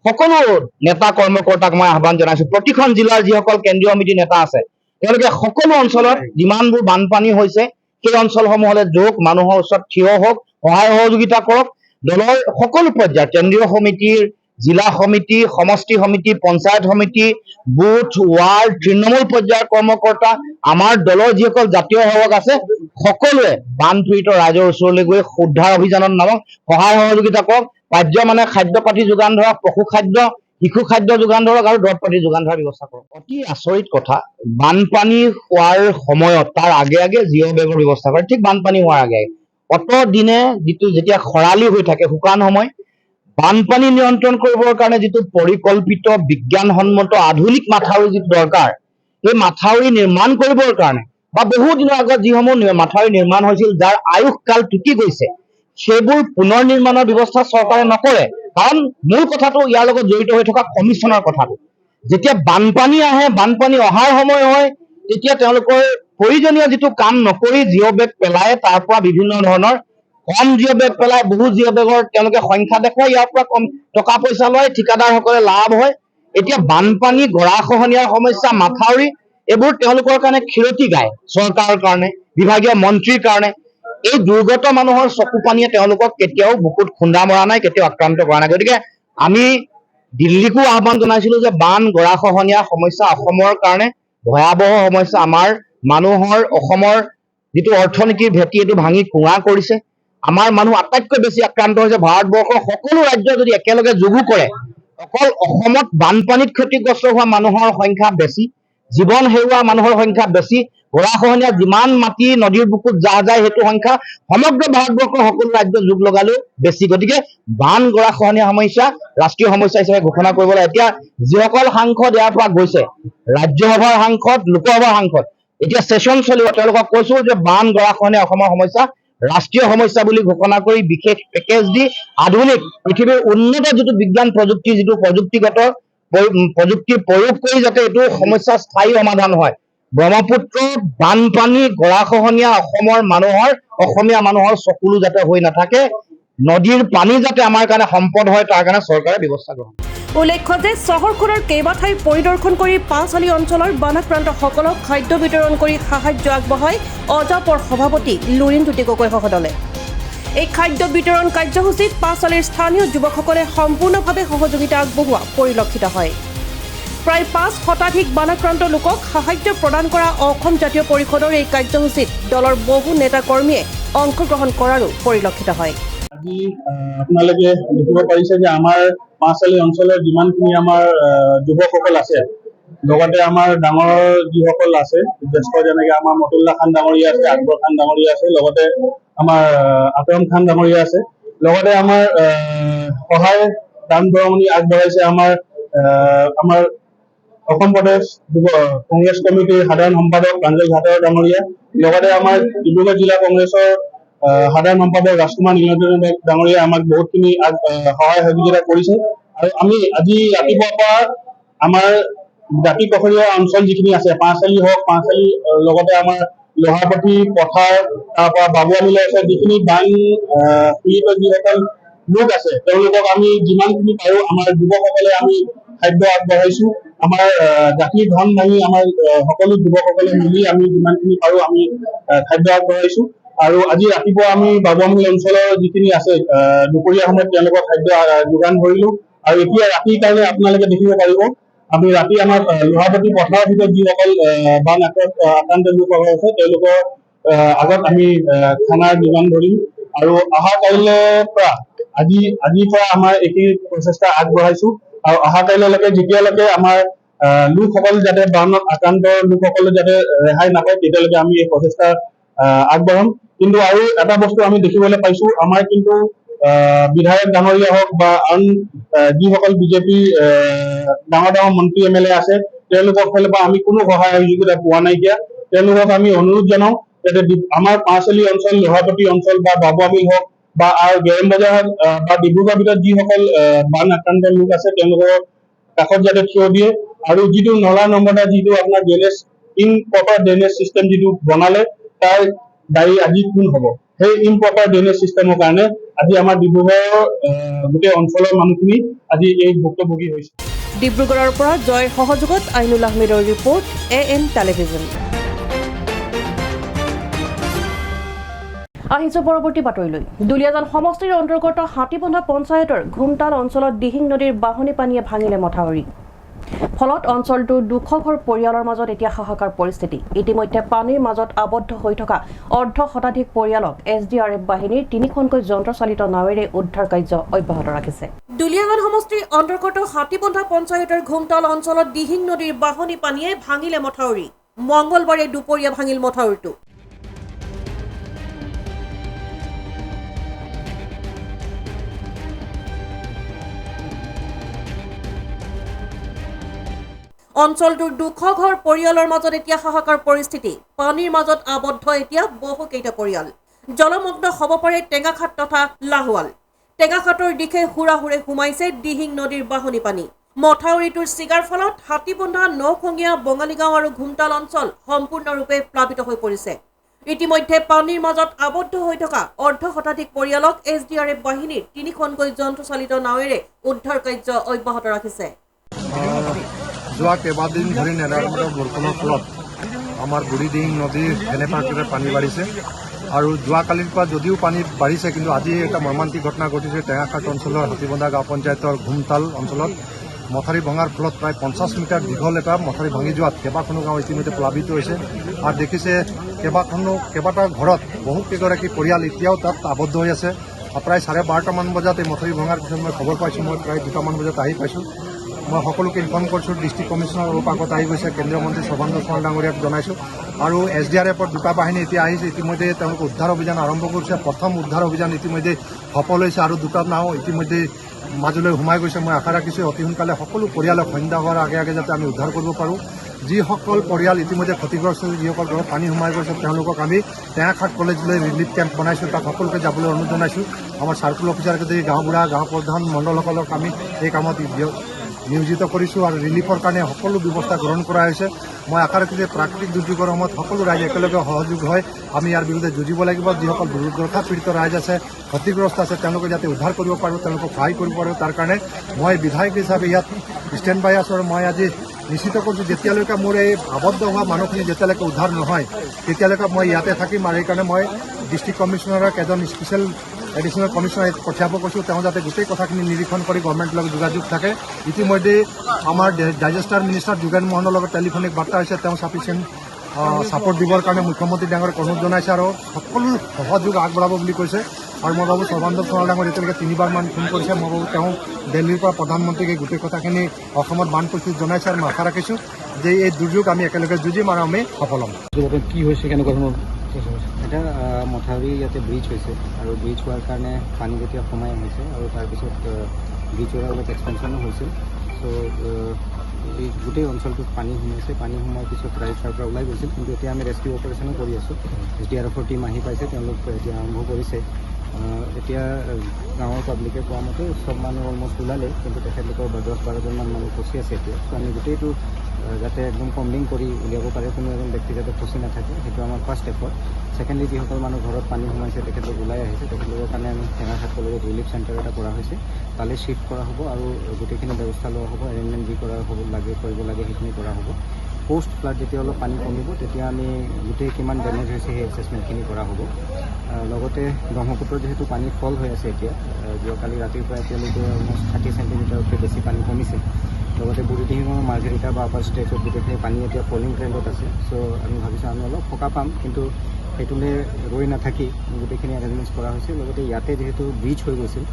সকলো নেতা কৰ্মকৰ্তাক মই আহ্বান জনাইছো, প্ৰতিখন জিলাৰ যিসকল কেন্দ্ৰীয় সমিতিৰ নেতা আছে তেওঁলোকে সকলো অঞ্চলত যিমানবোৰ বানপানী হৈছে সেই অঞ্চলসমূহলৈ যাওক, মানুহৰ ওচৰত থিয় হওক, সহায় সহযোগিতা কৰক। দলৰ সকলো পৰ্যায়ৰ কেন্দ্ৰীয় সমিতিৰ, জিলা সমিতি, সমষ্টি সমিতি, পঞ্চায়ত সমিতি, বুথ, ৱাৰ্ড, তৃণমূল পৰ্যায়ৰ কৰ্মকৰ্তা, আমাৰ দলৰ যিসকল জাতীয় সেৱক আছে সকলোৱে বানপীড়িত ৰাইজৰ ওচৰলৈ গৈ উদ্ধাৰ অভিযানত নামক, সহায় সহযোগিতা কৰক। পাৰ্য মানে খাদ্য পাতি যোগান ধৰক, পশু খাদ্য, শিশু খাদ্য যোগান ধৰক আৰু দৰৱ পাতি যোগান ধৰাৰ ব্যৱস্থা কৰক। অতি আচৰিত কথা, বানপানী হোৱাৰ সময়ত তাৰ আগে আগে জিঅ' বেগৰ ব্যৱস্থা কৰে, ঠিক বানপানী হোৱাৰ আগে অত দিনে যেতিয়া খৰালি হৈ থাকে, শুকান সময়, বানপানী নিয়ন্ত্ৰণ কৰিবৰ কাৰণে যিটো পৰিকল্পিত বিজ্ঞানসন্মত আধুনিক মাথাউৰি যিটো দৰকাৰ, সেই মাথাউৰি নিৰ্মাণ কৰিবৰ কাৰণে বা বহু দিনৰ আগত যিসমূহ মাথাউৰি নিৰ্মাণ হৈছিল যাৰ আয়ুসকাল টুকি গৈছে, সেইবোৰ পুনৰ নিৰ্মাণৰ ব্যৱস্থা চৰকাৰে নকৰে। কাৰণ মূল কথাটো ইয়াৰ লগত জড়িত হৈ থকা কমিশ্যনৰ কথাটো। যেতিয়া বানপানী আহে, বানপানী অহাৰ সময় হয়, তেতিয়া তেওঁলোকৰ প্ৰয়োজনীয় যিটো কাম নকৰি জিঅ' বেগ পেলাই তাৰ পৰা বিভিন্ন ধৰণৰ কম জিঅ' বেগ পেলাই বহু জিঅ' বেগৰ তেওঁলোকে সংখ্যা দেখুৱাই ইয়াৰ পৰা কম টকা পইচা লয়, ঠিকাদাৰসকলে লাভ হয়। এতিয়া বানপানী, গৰাখহনীয়াৰ সমস্যা, মাথাউৰি এইবোৰ তেওঁলোকৰ কাৰণে ক্ষিৰতি গায়, চৰকাৰৰ কাৰণে, বিভাগীয় মন্ত্ৰীৰ কাৰণে। এই দুৰ্গত মানুহৰ চকু পানীয়ে তেওঁলোকক কেতিয়াও বুকুত খুন্দা মৰা নাই, কেতিয়াও আক্ৰান্ত কৰা নাই। গতিকে আমি দিল্লীকো আহ্বান জনাইছিলো যে বান, গৰাখহনীয়া সমস্যা অসমৰ কাৰণে ভয়াৱহ সমস্যা। আমাৰ মানুহৰ, অসমৰ যিটো অৰ্থনীতিৰ ভেটি এইটো ভাঙি কুঙা কৰিছে। আমাৰ মানুহ আটাইতকৈ বেছি আক্ৰান্ত হৈছে। ভাৰতবৰ্ষৰ সকলো ৰাজ্য যদি একেলগে যোগো কৰে, অকল অসমত বানপানীত ক্ষতিগ্ৰস্ত হোৱা মানুহৰ সংখ্যা বেছি, জীৱন হেৰুওৱা মানুহৰ সংখ্যা বেছি, গৰাখহনীয়া যিমান মাটি নদীৰ বুকুত জাহ যায় সেইটো সংখ্যা সমগ্ৰ ভাৰতবৰ্ষৰ সকলো ৰাজ্য যোগ লগালেও বেছি। গতিকে বান, গৰাখহনীয়া সমস্যা ৰাষ্ট্ৰীয় সমস্যা হিচাপে ঘোষণা কৰিব লাগে। এতিয়া যিসকল সাংসদ ইয়াৰ পৰা গৈছে, ৰাজ্যসভাৰ সাংসদ, লোকসভাৰ সাংসদ, এতিয়া ছেছন চলিব, তেওঁলোকক কৈছো যে বান, গৰাখহনীয়া অসমৰ সমস্যা ৰাষ্ট্ৰীয় সমস্যা বুলি ঘোষণা কৰি বিশেষ পেকেজ দি আধুনিক পৃথিৱীৰ উন্নত যিটো বিজ্ঞান প্ৰযুক্তি, যিটো প্ৰযুক্তিগত প্ৰযুক্তিৰ প্ৰয়োগ কৰি যাতে এইটো সমস্যা স্থায়ী সমাধান হয়। ব্ৰহ্মপুত্ৰ বানপানী, গৰাখহনীয়া অসমৰ মানুহৰ, অসমীয়া মানুহৰ চকুলো যাতে হৈ নাথাকে, নদীৰ পানী যাতে আমাৰ কাৰণে সম্পদ হয়, তাৰ কাৰণে চৰকাৰে ব্যৱস্থা গ্ৰহণ কৰে। উল্লেখ্য যে চহৰখনৰ কেইবাঠাই পৰিদৰ্শন কৰি পাঁচআলি অঞ্চলৰ বানাক্ৰান্তসকলক খাদ্য বিতৰণ কৰি সাহায্য আগবঢ়ায় অজাপৰ সভাপতি লুৰিণজ্যোতি গগৈসহ দলে। এই খাদ্য বিতৰণ কাৰ্যসূচীত পাঁচআলিৰ স্থানীয় যুৱকসকলে সম্পূৰ্ণভাৱে সহযোগিতা আগবঢ়োৱা পৰিলক্ষিত হয়। প্ৰায় ৫ শতাধিক বানাক্ৰান্ত লোকক সাহায্য প্ৰদান কৰা অসম জাতীয় পৰিষদৰ এই কাৰ্যসূচীত দলৰ বহু নেতা কৰ্মীয়ে অংশগ্ৰহণ কৰাৰো পৰিলক্ষিত হয়। আজি আপোনালোকে দেখিব পাৰিছে যে আমাৰ পাঁচআলি অঞ্চলৰ যিমানখিনি আমাৰ যুৱকসকল আছে, লগতে আমাৰ ডাঙৰ যিসকল আছে জ্যেষ্ঠ, যেনেকে আমাৰ মতুল্লা খান ডাঙৰীয়া আছে, আকবৰ খান ডাঙৰীয়া আছে, লগতে আমাৰ আকৰম খান ডাঙৰীয়া আছে, লগতে আমাৰ সহায় দান বৰঙণি আগবঢ়াইছে আমাৰ অসম প্ৰদেশ যুৱ কংগ্ৰেছ কমিটিৰ সাধাৰণ সম্পাদক প্ৰাঞ্জল ঘাটৰ ডাঙৰীয়া, লগতে আমাৰ ডিব্ৰুগড় জিলা কংগ্ৰেছৰ সাধাৰণ সম্পাদক ৰাজকুমাৰ নীলমণি ডাঙৰীয়া আমাক বহুতখিনি সহায় সহযোগিতা কৰিছে। আৰু আমি আজি ৰাতিপুৱাৰ পৰা আমাৰ দাঁতি কাষৰীয়া অঞ্চল যিখিনি আছে, পাঁচআলি হওক, পাঁচআলি লগতে আমাৰ লোহাপতি পথাৰ, তাৰ পৰা বাবুআলিলৈ আছে, যিখিনি বান পীড়িত যিসকল লোক আছে তেওঁলোকক আমি যিমানখিনি পাৰো আমাৰ যুৱকসকলে আমি খাদ্য আগবঢ়াইছো। আমাৰ জাতিৰ ধন ভাঙি আমাৰ সকলো যুৱকসকলে মিলি আমি যিমানখিনি পাৰো আমি খাদ্য আগবঢ়াইছো। আৰু আজি ৰাতিপুৱা আমি বাবুআলি অঞ্চলৰ যিখিনি আছে দুপৰীয়া সময়ত তেওঁলোকক খাদ্য যোগান ধৰিলো। আৰু এতিয়া ৰাতিৰ কাৰণে আপোনালোকে দেখিব পাৰিব, আমি ৰাতি আমাৰ লোহাপতি পথাৰৰ ভিতৰত যিসকল বান আক্ৰান্ত লোকসকল আছে তেওঁলোকৰ আগত আমি খানাৰ যোগান ধৰিম। আৰু অহা কাইলৈৰ পৰা আজিৰ পৰা আমাৰ এইখিনি প্ৰচেষ্টা আগবঢ়াইছো। আৰু অহা কাইলৈলৈকে যেতিয়ালৈকে আমাৰ লোকসকল যাতে বানত আক্ৰান্ত লোকসকলে যাতে ৰেহাই নাপায়, তেতিয়ালৈকে আমি এই প্ৰচেষ্টা আগবঢ়াম। কিন্তু আৰু এটা বস্তু আমি দেখিবলৈ পাইছো, আমাৰ কিন্তু বিধায়ক ডাঙৰীয়া হওক বা আন যিসকল বিজেপিৰ ডাঙৰ ডাঙৰ মন্ত্ৰী MLA আছে, তেওঁলোকৰ ফালৰ পৰা আমি কোনো সহায় সহযোগিতা পোৱা নাইকিয়া। তেওঁলোকক আমি অনুৰোধ জনাও যাতে আমাৰ পাঁচআলি অঞ্চল, লোহাপতি অঞ্চল বা বাবুআলি হওক বা আৰু গেৰেম বজাৰ বা ডিব্ৰুগড়ৰ ভিতৰত যিসকল বান আক্ৰান্ত লোক আছে তেওঁলোকৰ কাষত যাতে থিয় দিয়ে আৰু যিটো নলা নৰ্দমা যিটো আপোনাৰ ড্ৰেনেজ ইনপ্ৰপাৰ ড্ৰেনেজ চিষ্টেম যিটো বনালে তাৰ দায়ী আজি কোন হ'ব সেই ইনপ্ৰপাৰ ড্ৰেনেজ চিষ্টেমৰ কাৰণে আজি আমাৰ ডিব্ৰুগড়ৰ গোটেই অঞ্চলৰ মানুহখিনি আজি এই ভুক্তভোগী হৈছে। ডিব্ৰুগড়ৰ পৰা জয়ৰ সহযোগত আইনুল আহমেদৰ ৰিপৰ্ট AN টেলিভিজন। আহিছো পৰৱৰ্তী বাতৰিলৈ। দুলীয়াজান সমষ্টিৰ অন্তৰ্গত হাতীবন্ধা পঞ্চায়তৰ ঘুমতাল অঞ্চলত দিহিং নদীৰ বাঢ়নী পানীয়ে ভাঙিলে মথাউৰি। ফলত অঞ্চলটোৰ 200 ঘৰ পৰিয়ালৰ মাজত এতিয়া হাহাকাৰ পৰিস্থিতি। ইতিমধ্যে পানীৰ মাজত আবদ্ধ হৈ থকা অৰ্ধ শতাধিক পৰিয়ালক SDRF বাহিনীৰ 3খনকৈ যন্ত্ৰচালিত নাৱেৰে উদ্ধাৰ কাৰ্য অব্যাহত ৰাখিছে। দুলীয়াজান সমষ্টিৰ অন্তৰ্গত হাতীবন্ধা পঞ্চায়তৰ ঘুমতাল অঞ্চলত দিহিং নদীৰ বাঢ়নী পানীয়ে ভাঙিলে মথাউৰি। মঙলবাৰে দুপৰীয়া ভাঙিল মথাউৰিটো। অঞ্চলটোৰ 200 ঘৰ পৰিয়ালৰ মাজত এতিয়া হাহাকাৰ পৰিস্থিতি। পানীৰ মাজত আবদ্ধ এতিয়া বহুকেইটা পৰিয়াল। জলমগ্ন হ'ব পাৰে টেঙাখাট তথা লাহোৱাল। টেঙাখাটৰ দিশে হুৰাহুৰে সোমাইছে দিহিং নদীৰ বাঢ়নী পানী। মথাউৰিটোৰ ছিগাৰ ফলত হাতীবন্ধা, নখঙীয়া, বঙালীগাঁও আৰু ঘুমতাল অঞ্চল সম্পূৰ্ণৰূপে প্লাবিত হৈ পৰিছে। ইতিমধ্যে পানীৰ মাজত আবদ্ধ হৈ থকা অৰ্ধ শতাধিক পৰিয়ালক SDRF বাহিনীৰ 3খনকৈ যন্ত্ৰচালিত নাৱেৰে উদ্ধাৰ কাৰ্য অব্যাহত ৰাখিছে। যোৱা কেইবাদিন ধৰি নেৰানেপেৰা বৰষুণৰ ফলত আমাৰ বুঢ়ীদিহিং নদীৰ এনেপাৰ্কেৰে পানী বাঢ়িছে আৰু যোৱাকালিৰ পৰা যদিও পানী বাঢ়িছে কিন্তু আজি এটা মৰ্মান্তিক ঘটনা ঘটিছে টেঙাখাট অঞ্চলৰ হাতীবন্ধা গাঁও পঞ্চায়তৰ ঘুমতাল অঞ্চলত মথাউৰি ভঙাৰ ফলত প্ৰায় 50 মিটাৰ দীঘল এটা মথাউৰি ভাঙি যোৱাত কেইবাখনো গাঁও ইতিমধ্যে প্লাবিত হৈছে আৰু দেখিছে কেইবাটা ঘৰত বহুকেইগৰাকী পৰিয়াল এতিয়াও তাত আবদ্ধ হৈ আছে। প্ৰায় 12:30মান বজাত এই মথাউৰি ভঙাৰ পিছত মই খবৰ পাইছোঁ। মই প্ৰায় 2টামান বজাত আহি পাইছোঁ। মই সকলোকে ইনফৰ্ম কৰিছোঁ। ডিষ্ট্ৰিক্ট কমিশ্যনাৰ অলপ আগত আহি গৈছে, কেন্দ্ৰীয় মন্ত্ৰী সৰ্বানন্দ সোণোৱাল ডাঙৰীয়াক জনাইছোঁ আৰু SDRFৰ 2টা বাহিনী এতিয়া আহিছে। ইতিমধ্যে তেওঁলোকে উদ্ধাৰ অভিযান আৰম্ভ কৰিছে। প্ৰথম উদ্ধাৰ অভিযান ইতিমধ্যে সফল হৈছে আৰু 2টা নাও ইতিমধ্যে মাজলৈ সোমাই গৈছে। মই আশা ৰাখিছোঁ অতি সোনকালে সকলো পৰিয়ালক সন্ধ্যা হোৱাৰ আগে আগে যাতে আমি উদ্ধাৰ কৰিব পাৰোঁ। যিসকল পৰিয়াল ইতিমধ্যে ক্ষতিগ্ৰস্ত হৈছে, যিসকল ঘৰত পানী সোমাই গৈছে তেওঁলোকক আমি টেঙাখাট কলেজলৈ ৰিলিফ কেম্প বনাইছোঁ। তাত সকলোকে যাবলৈ অনুৰোধ জনাইছোঁ। আমাৰ চাৰ্কুল অফিচাৰকে ধৰি গাঁওবুঢ়া, গাঁও প্ৰধান মণ্ডলসকলক আমি এই কামত নিয়োজিত কৰিছোঁ আৰু ৰিলিফৰ কাৰণে সকলো ব্যৱস্থা গ্ৰহণ কৰা হৈছে। মই আশা ৰাখিছোঁ যে প্ৰাকৃতিক দুৰ্যোগৰ সময়ত সকলো ৰাইজ একেলগে সহযোগ হৈ আমি ইয়াৰ বিৰুদ্ধে যুঁজিব লাগিব। যিসকল দুৰ্ঘটনা পীড়িত ৰাইজ আছে, ক্ষতিগ্ৰস্ত আছে, তেওঁলোকে যাতে উদ্ধাৰ কৰিব পাৰোঁ, তেওঁলোকক সহায় কৰিব পাৰোঁ। তাৰ কাৰণে মই বিধায়ক হিচাপে ইয়াত ষ্টেণ্ড বাই আছোঁ আৰু মই আজি নিশ্চিত কৰিছোঁ যেতিয়ালৈকে মোৰ এই আবদ্ধ হোৱা মানুহখিনি যেতিয়ালৈকে উদ্ধাৰ নহয় তেতিয়ালৈকে মই ইয়াতে থাকিম। আৰু সেইকাৰণে মই ডিষ্ট্ৰিক্ট কমিশ্যনাৰক এজন স্পেচিয়েল এডিশ্যনেল কমিশ্যনাৰ পঠিয়াব কৈছোঁ। তেওঁ যাতে গোটেই কথাখিনি নিৰীক্ষণ কৰি গভৰ্ণমেণ্টৰ লগত যোগাযোগ থাকে। ইতিমধ্যে আমাৰ ডাইজেষ্টাৰ মিনিষ্টাৰ যোগেন মোহনৰ লগত টেলিফোনিক বাৰ্তা হৈছে। তেওঁ ছাফিচিয়েণ্ট ছাপৰ্ট দিবৰ কাৰণে মুখ্যমন্ত্ৰী ডাঙৰীয়াক অনুৰোধ জনাইছে আৰু সকলো সহযোগ আগবঢ়াব বুলি কৈছে। আৰু মই ভাবোঁ সৰ্বানন্দ সোণোৱাল ডাঙৰীয়া এতিয়ালৈকে 3বাৰমান ফোন কৰিছে। মই ভাবোঁ তেওঁ দিল্লীৰ পৰা প্ৰধানমন্ত্ৰীক এই গোটেই কথাখিনি অসমত বান পৰিস্থিতি জনাইছে আৰু মই আশা ৰাখিছোঁ যে এই দুৰ্যোগ আমি একেলগে যুঁজিম আৰু আমি সফল হ'ম। কি হৈছে, কেনেকুৱা ধৰণৰ? এটা মথাউৰি ইয়াতে ব্ৰিজ হৈছে আৰু ব্ৰিজ হোৱাৰ কাৰণে পানী যেতিয়া সোমাই আহিছে আৰু তাৰপিছত ব্ৰিজৰ অলপ এক্সপেনশ্যনো হৈছিল। চ' এই গোটেই অঞ্চলটোত পানী সোমাইছে। পানী সোমোৱাৰ পিছত ৰাইজ তাৰ পৰা ওলাই গৈছিল, কিন্তু এতিয়া আমি ৰেস্কিউ অপাৰেশ্যনো কৰি আছোঁ। SDRFৰ টীম আহি পাইছে, তেওঁলোক এতিয়া আৰম্ভ কৰিছে। এতিয়া গাঁৱৰ পাব্লিকে কোৱা মতে চব মানুহ অলমষ্ট ওলালে, কিন্তু তেখেতলোকৰ 10-12জনমান মানুহ ফচি আছে এতিয়া। চ' আমি গোটেইটো যাতে একদম কম্বিং কৰি উলিয়াব পাৰে, কোনো এজন ব্যক্তি যাতে ফচি নাথাকে, সেইটো আমাৰ ফাৰ্ষ্ট এফৰ্ট। ছেকেণ্ডলি যিসকল মানুহ ঘৰত পানী সোমাইছে তেখেতলোক ওলাই আহিছে, তেখেতলোকৰ কাৰণে আমি টেঙাখাট কলেজত ৰিলিফ চেণ্টাৰ এটা কৰা হৈছে। তালৈ শ্বিফ্ট কৰা হ'ব আৰু গোটেইখিনি ব্যৱস্থা লোৱা হ'ব। এৰেঞ্জমেণ্ট যি কৰা হ'ব লাগে কৰিব লাগে সেইখিনি কৰা হ'ব। পোষ্ট ফ্লাড যেতিয়া অলপ পানী কমিব তেতিয়া আমি গোটেই কিমান ডেমেজ হৈছে সেই এছেছমেণ্টখিনি কৰা হ'ব। লগতে ব্ৰহ্মপুত্ৰৰ যিহেতু পানী ফল হৈ আছে এতিয়া, যোৱাকালি ৰাতিৰ পৰা এতিয়ালৈকে অলমষ্ট 30 চেণ্টিমিটাৰতকৈ বেছি পানী কমিছে। লগতে বুঢ়ীদিহিঙৰ মাৰ্ঘেৰিটা বা আপাৰ ষ্টেজত গোটেইখিনি পানী এতিয়া ফলিং ট্ৰেণ্ডত আছে। চ' আমি ভাবিছোঁ আমি অলপ সকাহ পাম, কিন্তু সেইটোলৈ ৰৈ নাথাকি গোটেইখিনি এৰেঞ্জমেণ্টছ কৰা হৈছে। লগতে ইয়াতে যিহেতু ব্ৰিজ হৈ গৈছিল,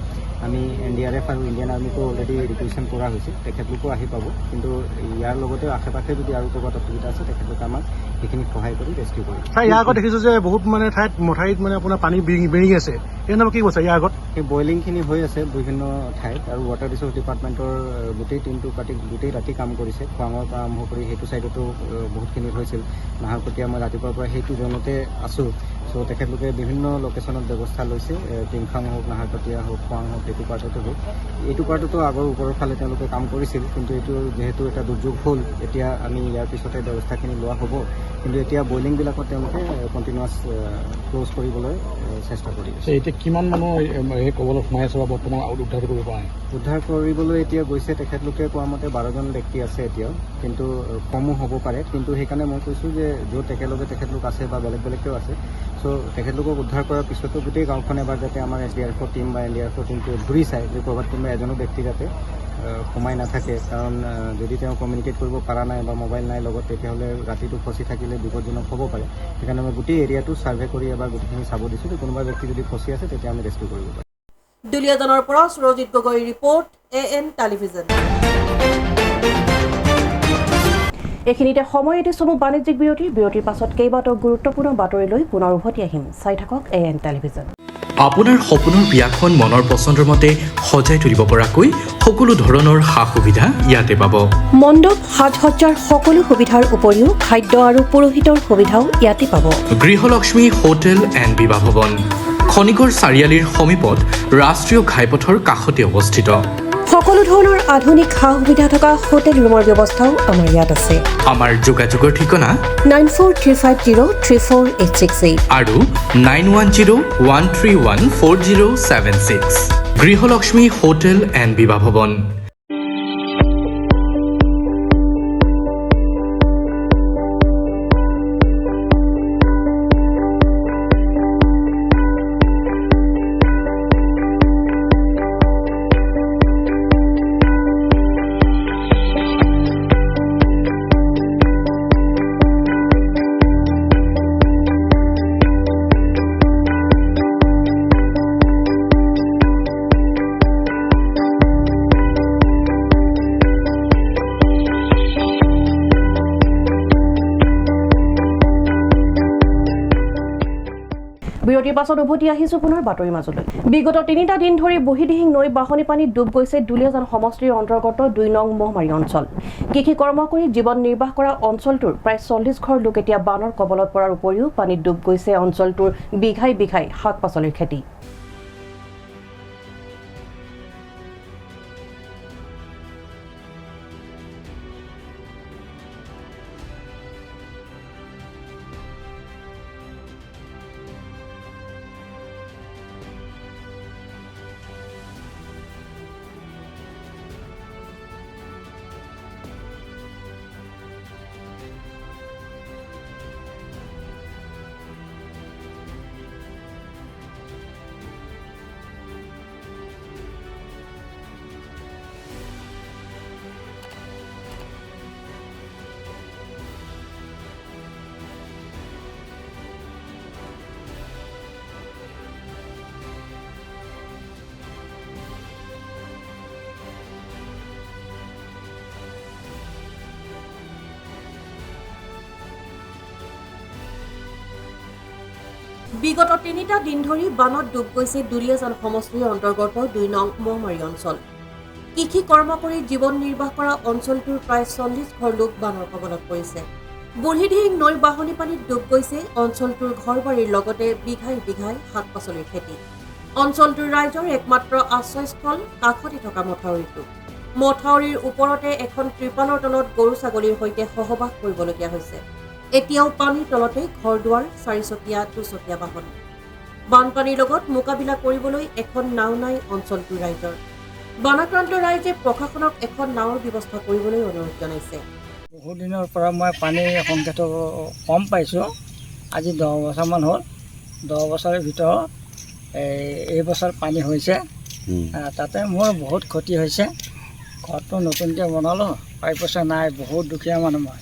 আমি NDRF আৰু ইণ্ডিয়ান আৰ্মিকো অলৰেডি ৰিকুৱেশ্যন কৰা হৈছে, তেখেতলোকো আহি পাব। কিন্তু ইয়াৰ লগতে আশে পাশে যদি আৰু ক'ৰবাত অসুবিধা আছে তেখেতলোকে আমাক সেইখিনি সহায় কৰি ৰেস্কিউ কৰিব। ইয়াৰ আগত দেখিছোঁ যে বহুত মানে ঠাইত মথাউৰিত মানে আপোনাৰ পানী বেৰি আছে, এই নাম কি কৈছে ইয়াৰ আগত? সেই বইলিংখিনি হৈ আছে বিভিন্ন ঠাইত আৰু ৱাটাৰ ৰিচোৰ্চ ডিপাৰ্টমেণ্টৰ গোটেই টিমটো গোটেই ৰাতি কাম কৰিছে। খোৱাঙৰ পৰা আৰম্ভ কৰি সেইটো ছাইডতো বহুতখিনি হৈছিল। নাহৰকটীয়া মই ৰাতিপুৱাৰ পৰা সেইটো জোনতে আছোঁ চ' তেখেতলোকে বিভিন্ন লোকেশ্যনত ব্যৱস্থা লৈছে, টিংখাং হওক, নাহাৰকটীয়া হওক, খোৱাং হওক, এইটো পাৰ্টতো হওক। এইটো পাৰ্টতো আগৰ ওপৰৰ ফালে তেওঁলোকে কাম কৰিছিল, কিন্তু এইটো যিহেতু এটা দুৰ্যোগ হ'ল, এতিয়া আমি ইয়াৰ পিছতে ব্যৱস্থাখিনি লোৱা হ'ব। কিন্তু এতিয়া বইলিংবিলাকত তেওঁলোকে কণ্টিনিউৱাছ ক্ল'জ কৰিবলৈ চেষ্টা কৰি আছে। এতিয়া কিমান মানুহ এই কবলত সোমাই আছে বা বৰ্তমান উদ্ধাৰ কৰিব পৰা নাই? উদ্ধাৰ কৰিবলৈ এতিয়া গৈছে, তেখেতলোকে কোৱা মতে 12জন ব্যক্তি আছে এতিয়াও, কিন্তু কমো হ'ব পাৰে। কিন্তু সেইকাৰণে মই কৈছোঁ যে য'ত একেলগে তেখেতলোক আছে বা বেলেগ বেলেগকেও আছে, চ' তেখেতলোকক উদ্ধাৰ কৰাৰ পিছতো গোটেই গাঁওখন এবাৰ যাতে আমাৰ SDRF টিম বা NDRF টিমটোৱে ঘূৰি চায় যে ক'ৰবাত কোনোবা এজনো ব্যক্তি যাতে সোমাই নাথাকে। কাৰণ যদি তেওঁ কমিউনিকেট কৰিব পৰা নাই বা মোবাইল নাই লগত, তেতিয়াহ'লে ৰাতিটো ফচি থাকিলে বিপদজনক হ'ব পাৰে। সেইকাৰণে মই গোটেই এৰিয়াটো ছাৰ্ভে কৰি এবাৰ গোটেইখিনি চাব দিছোঁ যে কোনোবা ব্যক্তি যদি ফচি আছে তেতিয়া আমি ৰেস্কিউ কৰিব পাৰিম। দুলীয়াজানৰ পৰা Surajit Gogoi report, AN television. এইখিনিতে সময় এটি চমু বাণিজ্যিক বিৰতিৰ পাছত কেইবাটাও গুৰুত্বপূৰ্ণ বাতৰি লৈ পুনৰ উভতি আহিম। চাই থাকক AN টেলিভিজন। আপোনাৰ সপোনৰ বিয়াখন মনৰ পচন্দৰ মতে সজাই তুলিব পৰাকৈ সকলো ধৰণৰ সা সুবিধা ইয়াতে পাব। মণ্ডপ সাজ সজ্জাৰ সকলো সুবিধাৰ উপৰিও খাদ্য আৰু পুৰোহিতৰ সুবিধাও ইয়াতে পাব। গৃহলক্ষ্মী হোটেল এণ্ড বিবাহ ভৱন, খনিকৰ চাৰিআলিৰ সমীপত ৰাষ্ট্ৰীয় ঘাইপথৰ কাষতে অৱস্থিত। সকলো ধৰণৰ আধুনিক সা সুবিধা থকা হোটেল ৰুমৰ ব্যৱস্থাও আমাৰ ইয়াত আছে। আমাৰ যোগাযোগৰ ঠিকনা 9435034868 আৰু 9101314076। গৃহলক্ষ্মী হোটেল এণ্ড বিবাহ ভৱন। বিৰতিৰ পাছত উভতি আহিছো পুনৰ বাতৰিৰ মাজলৈ। বিগত 3টা দিন ধৰি বুঢ়ীদিহিং নৈ বাঢ়নি পানীত ডুব গৈছে দুলীয়াজান সমষ্টিৰ অন্তৰ্গত 2 নং মহমাৰী অঞ্চল। কৃষি কৰ্ম কৰি জীৱন নিৰ্বাহ কৰা অঞ্চলটোৰ প্ৰায় 40 ঘৰ লোক এতিয়া বানৰ কবলত পৰাৰ উপৰিও পানীত ডুব গৈছে অঞ্চলটোৰ বিঘাই বিঘাই শাক পাচলিৰ খেতি। বিগত 3টা দিন ধৰি বানত ডুব গৈছে দুলীয়াজান সমষ্টিৰ অন্তৰ্গত 2 নং মহমাৰী অঞ্চল। কৃষি কৰ্ম কৰি জীৱন নিৰ্বাহ কৰা অঞ্চলটোৰ প্ৰায় 40 ঘৰ লোক বানৰ কবলত পৰিছে। বুঢ়ীদিহিং নৈ বাঢ়নি পানীত ডুব গৈছে অঞ্চলটোৰ ঘৰবাৰীৰ লগতে বিঘাই বিঘাই শাক পাচলিৰ খেতি। অঞ্চলটোৰ ৰাইজৰ একমাত্ৰ আশ্ৰয়স্থল কাষতে থকা মথাউৰিটো। মথাউৰিৰ ওপৰতে এখন ত্ৰিপালৰ তলত গৰু ছাগলীৰ সৈতে সহবাস কৰিবলগীয়া হৈছে। এতিয়াও পানীৰ তলতে ঘৰ দুৱাৰ, 4চকীয়া দুচকীয়া বাহন। বানপানীৰ লগত মোকাবিলা কৰিবলৈ এখন নাও নাই অঞ্চলটোৰ ৰাইজৰ। বানাক্ৰান্ত ৰাইজে প্ৰশাসনক এখন নাৱৰ ব্যৱস্থা কৰিবলৈ অনুৰোধ জনাইছে। বহুদিনৰ পৰা মই পানীৰ সংখ্যাটো কম পাইছোঁ। আজি 10 বছৰমান হ'ল। 10 বছৰৰ ভিতৰত এই বছৰ পানী হৈছে। তাতে মোৰ বহুত ক্ষতি হৈছে। ঘৰটো নতুনকৈ বনালোঁ, 5 পইচা নাই, বহুত দুখীয়া মানুহ মই।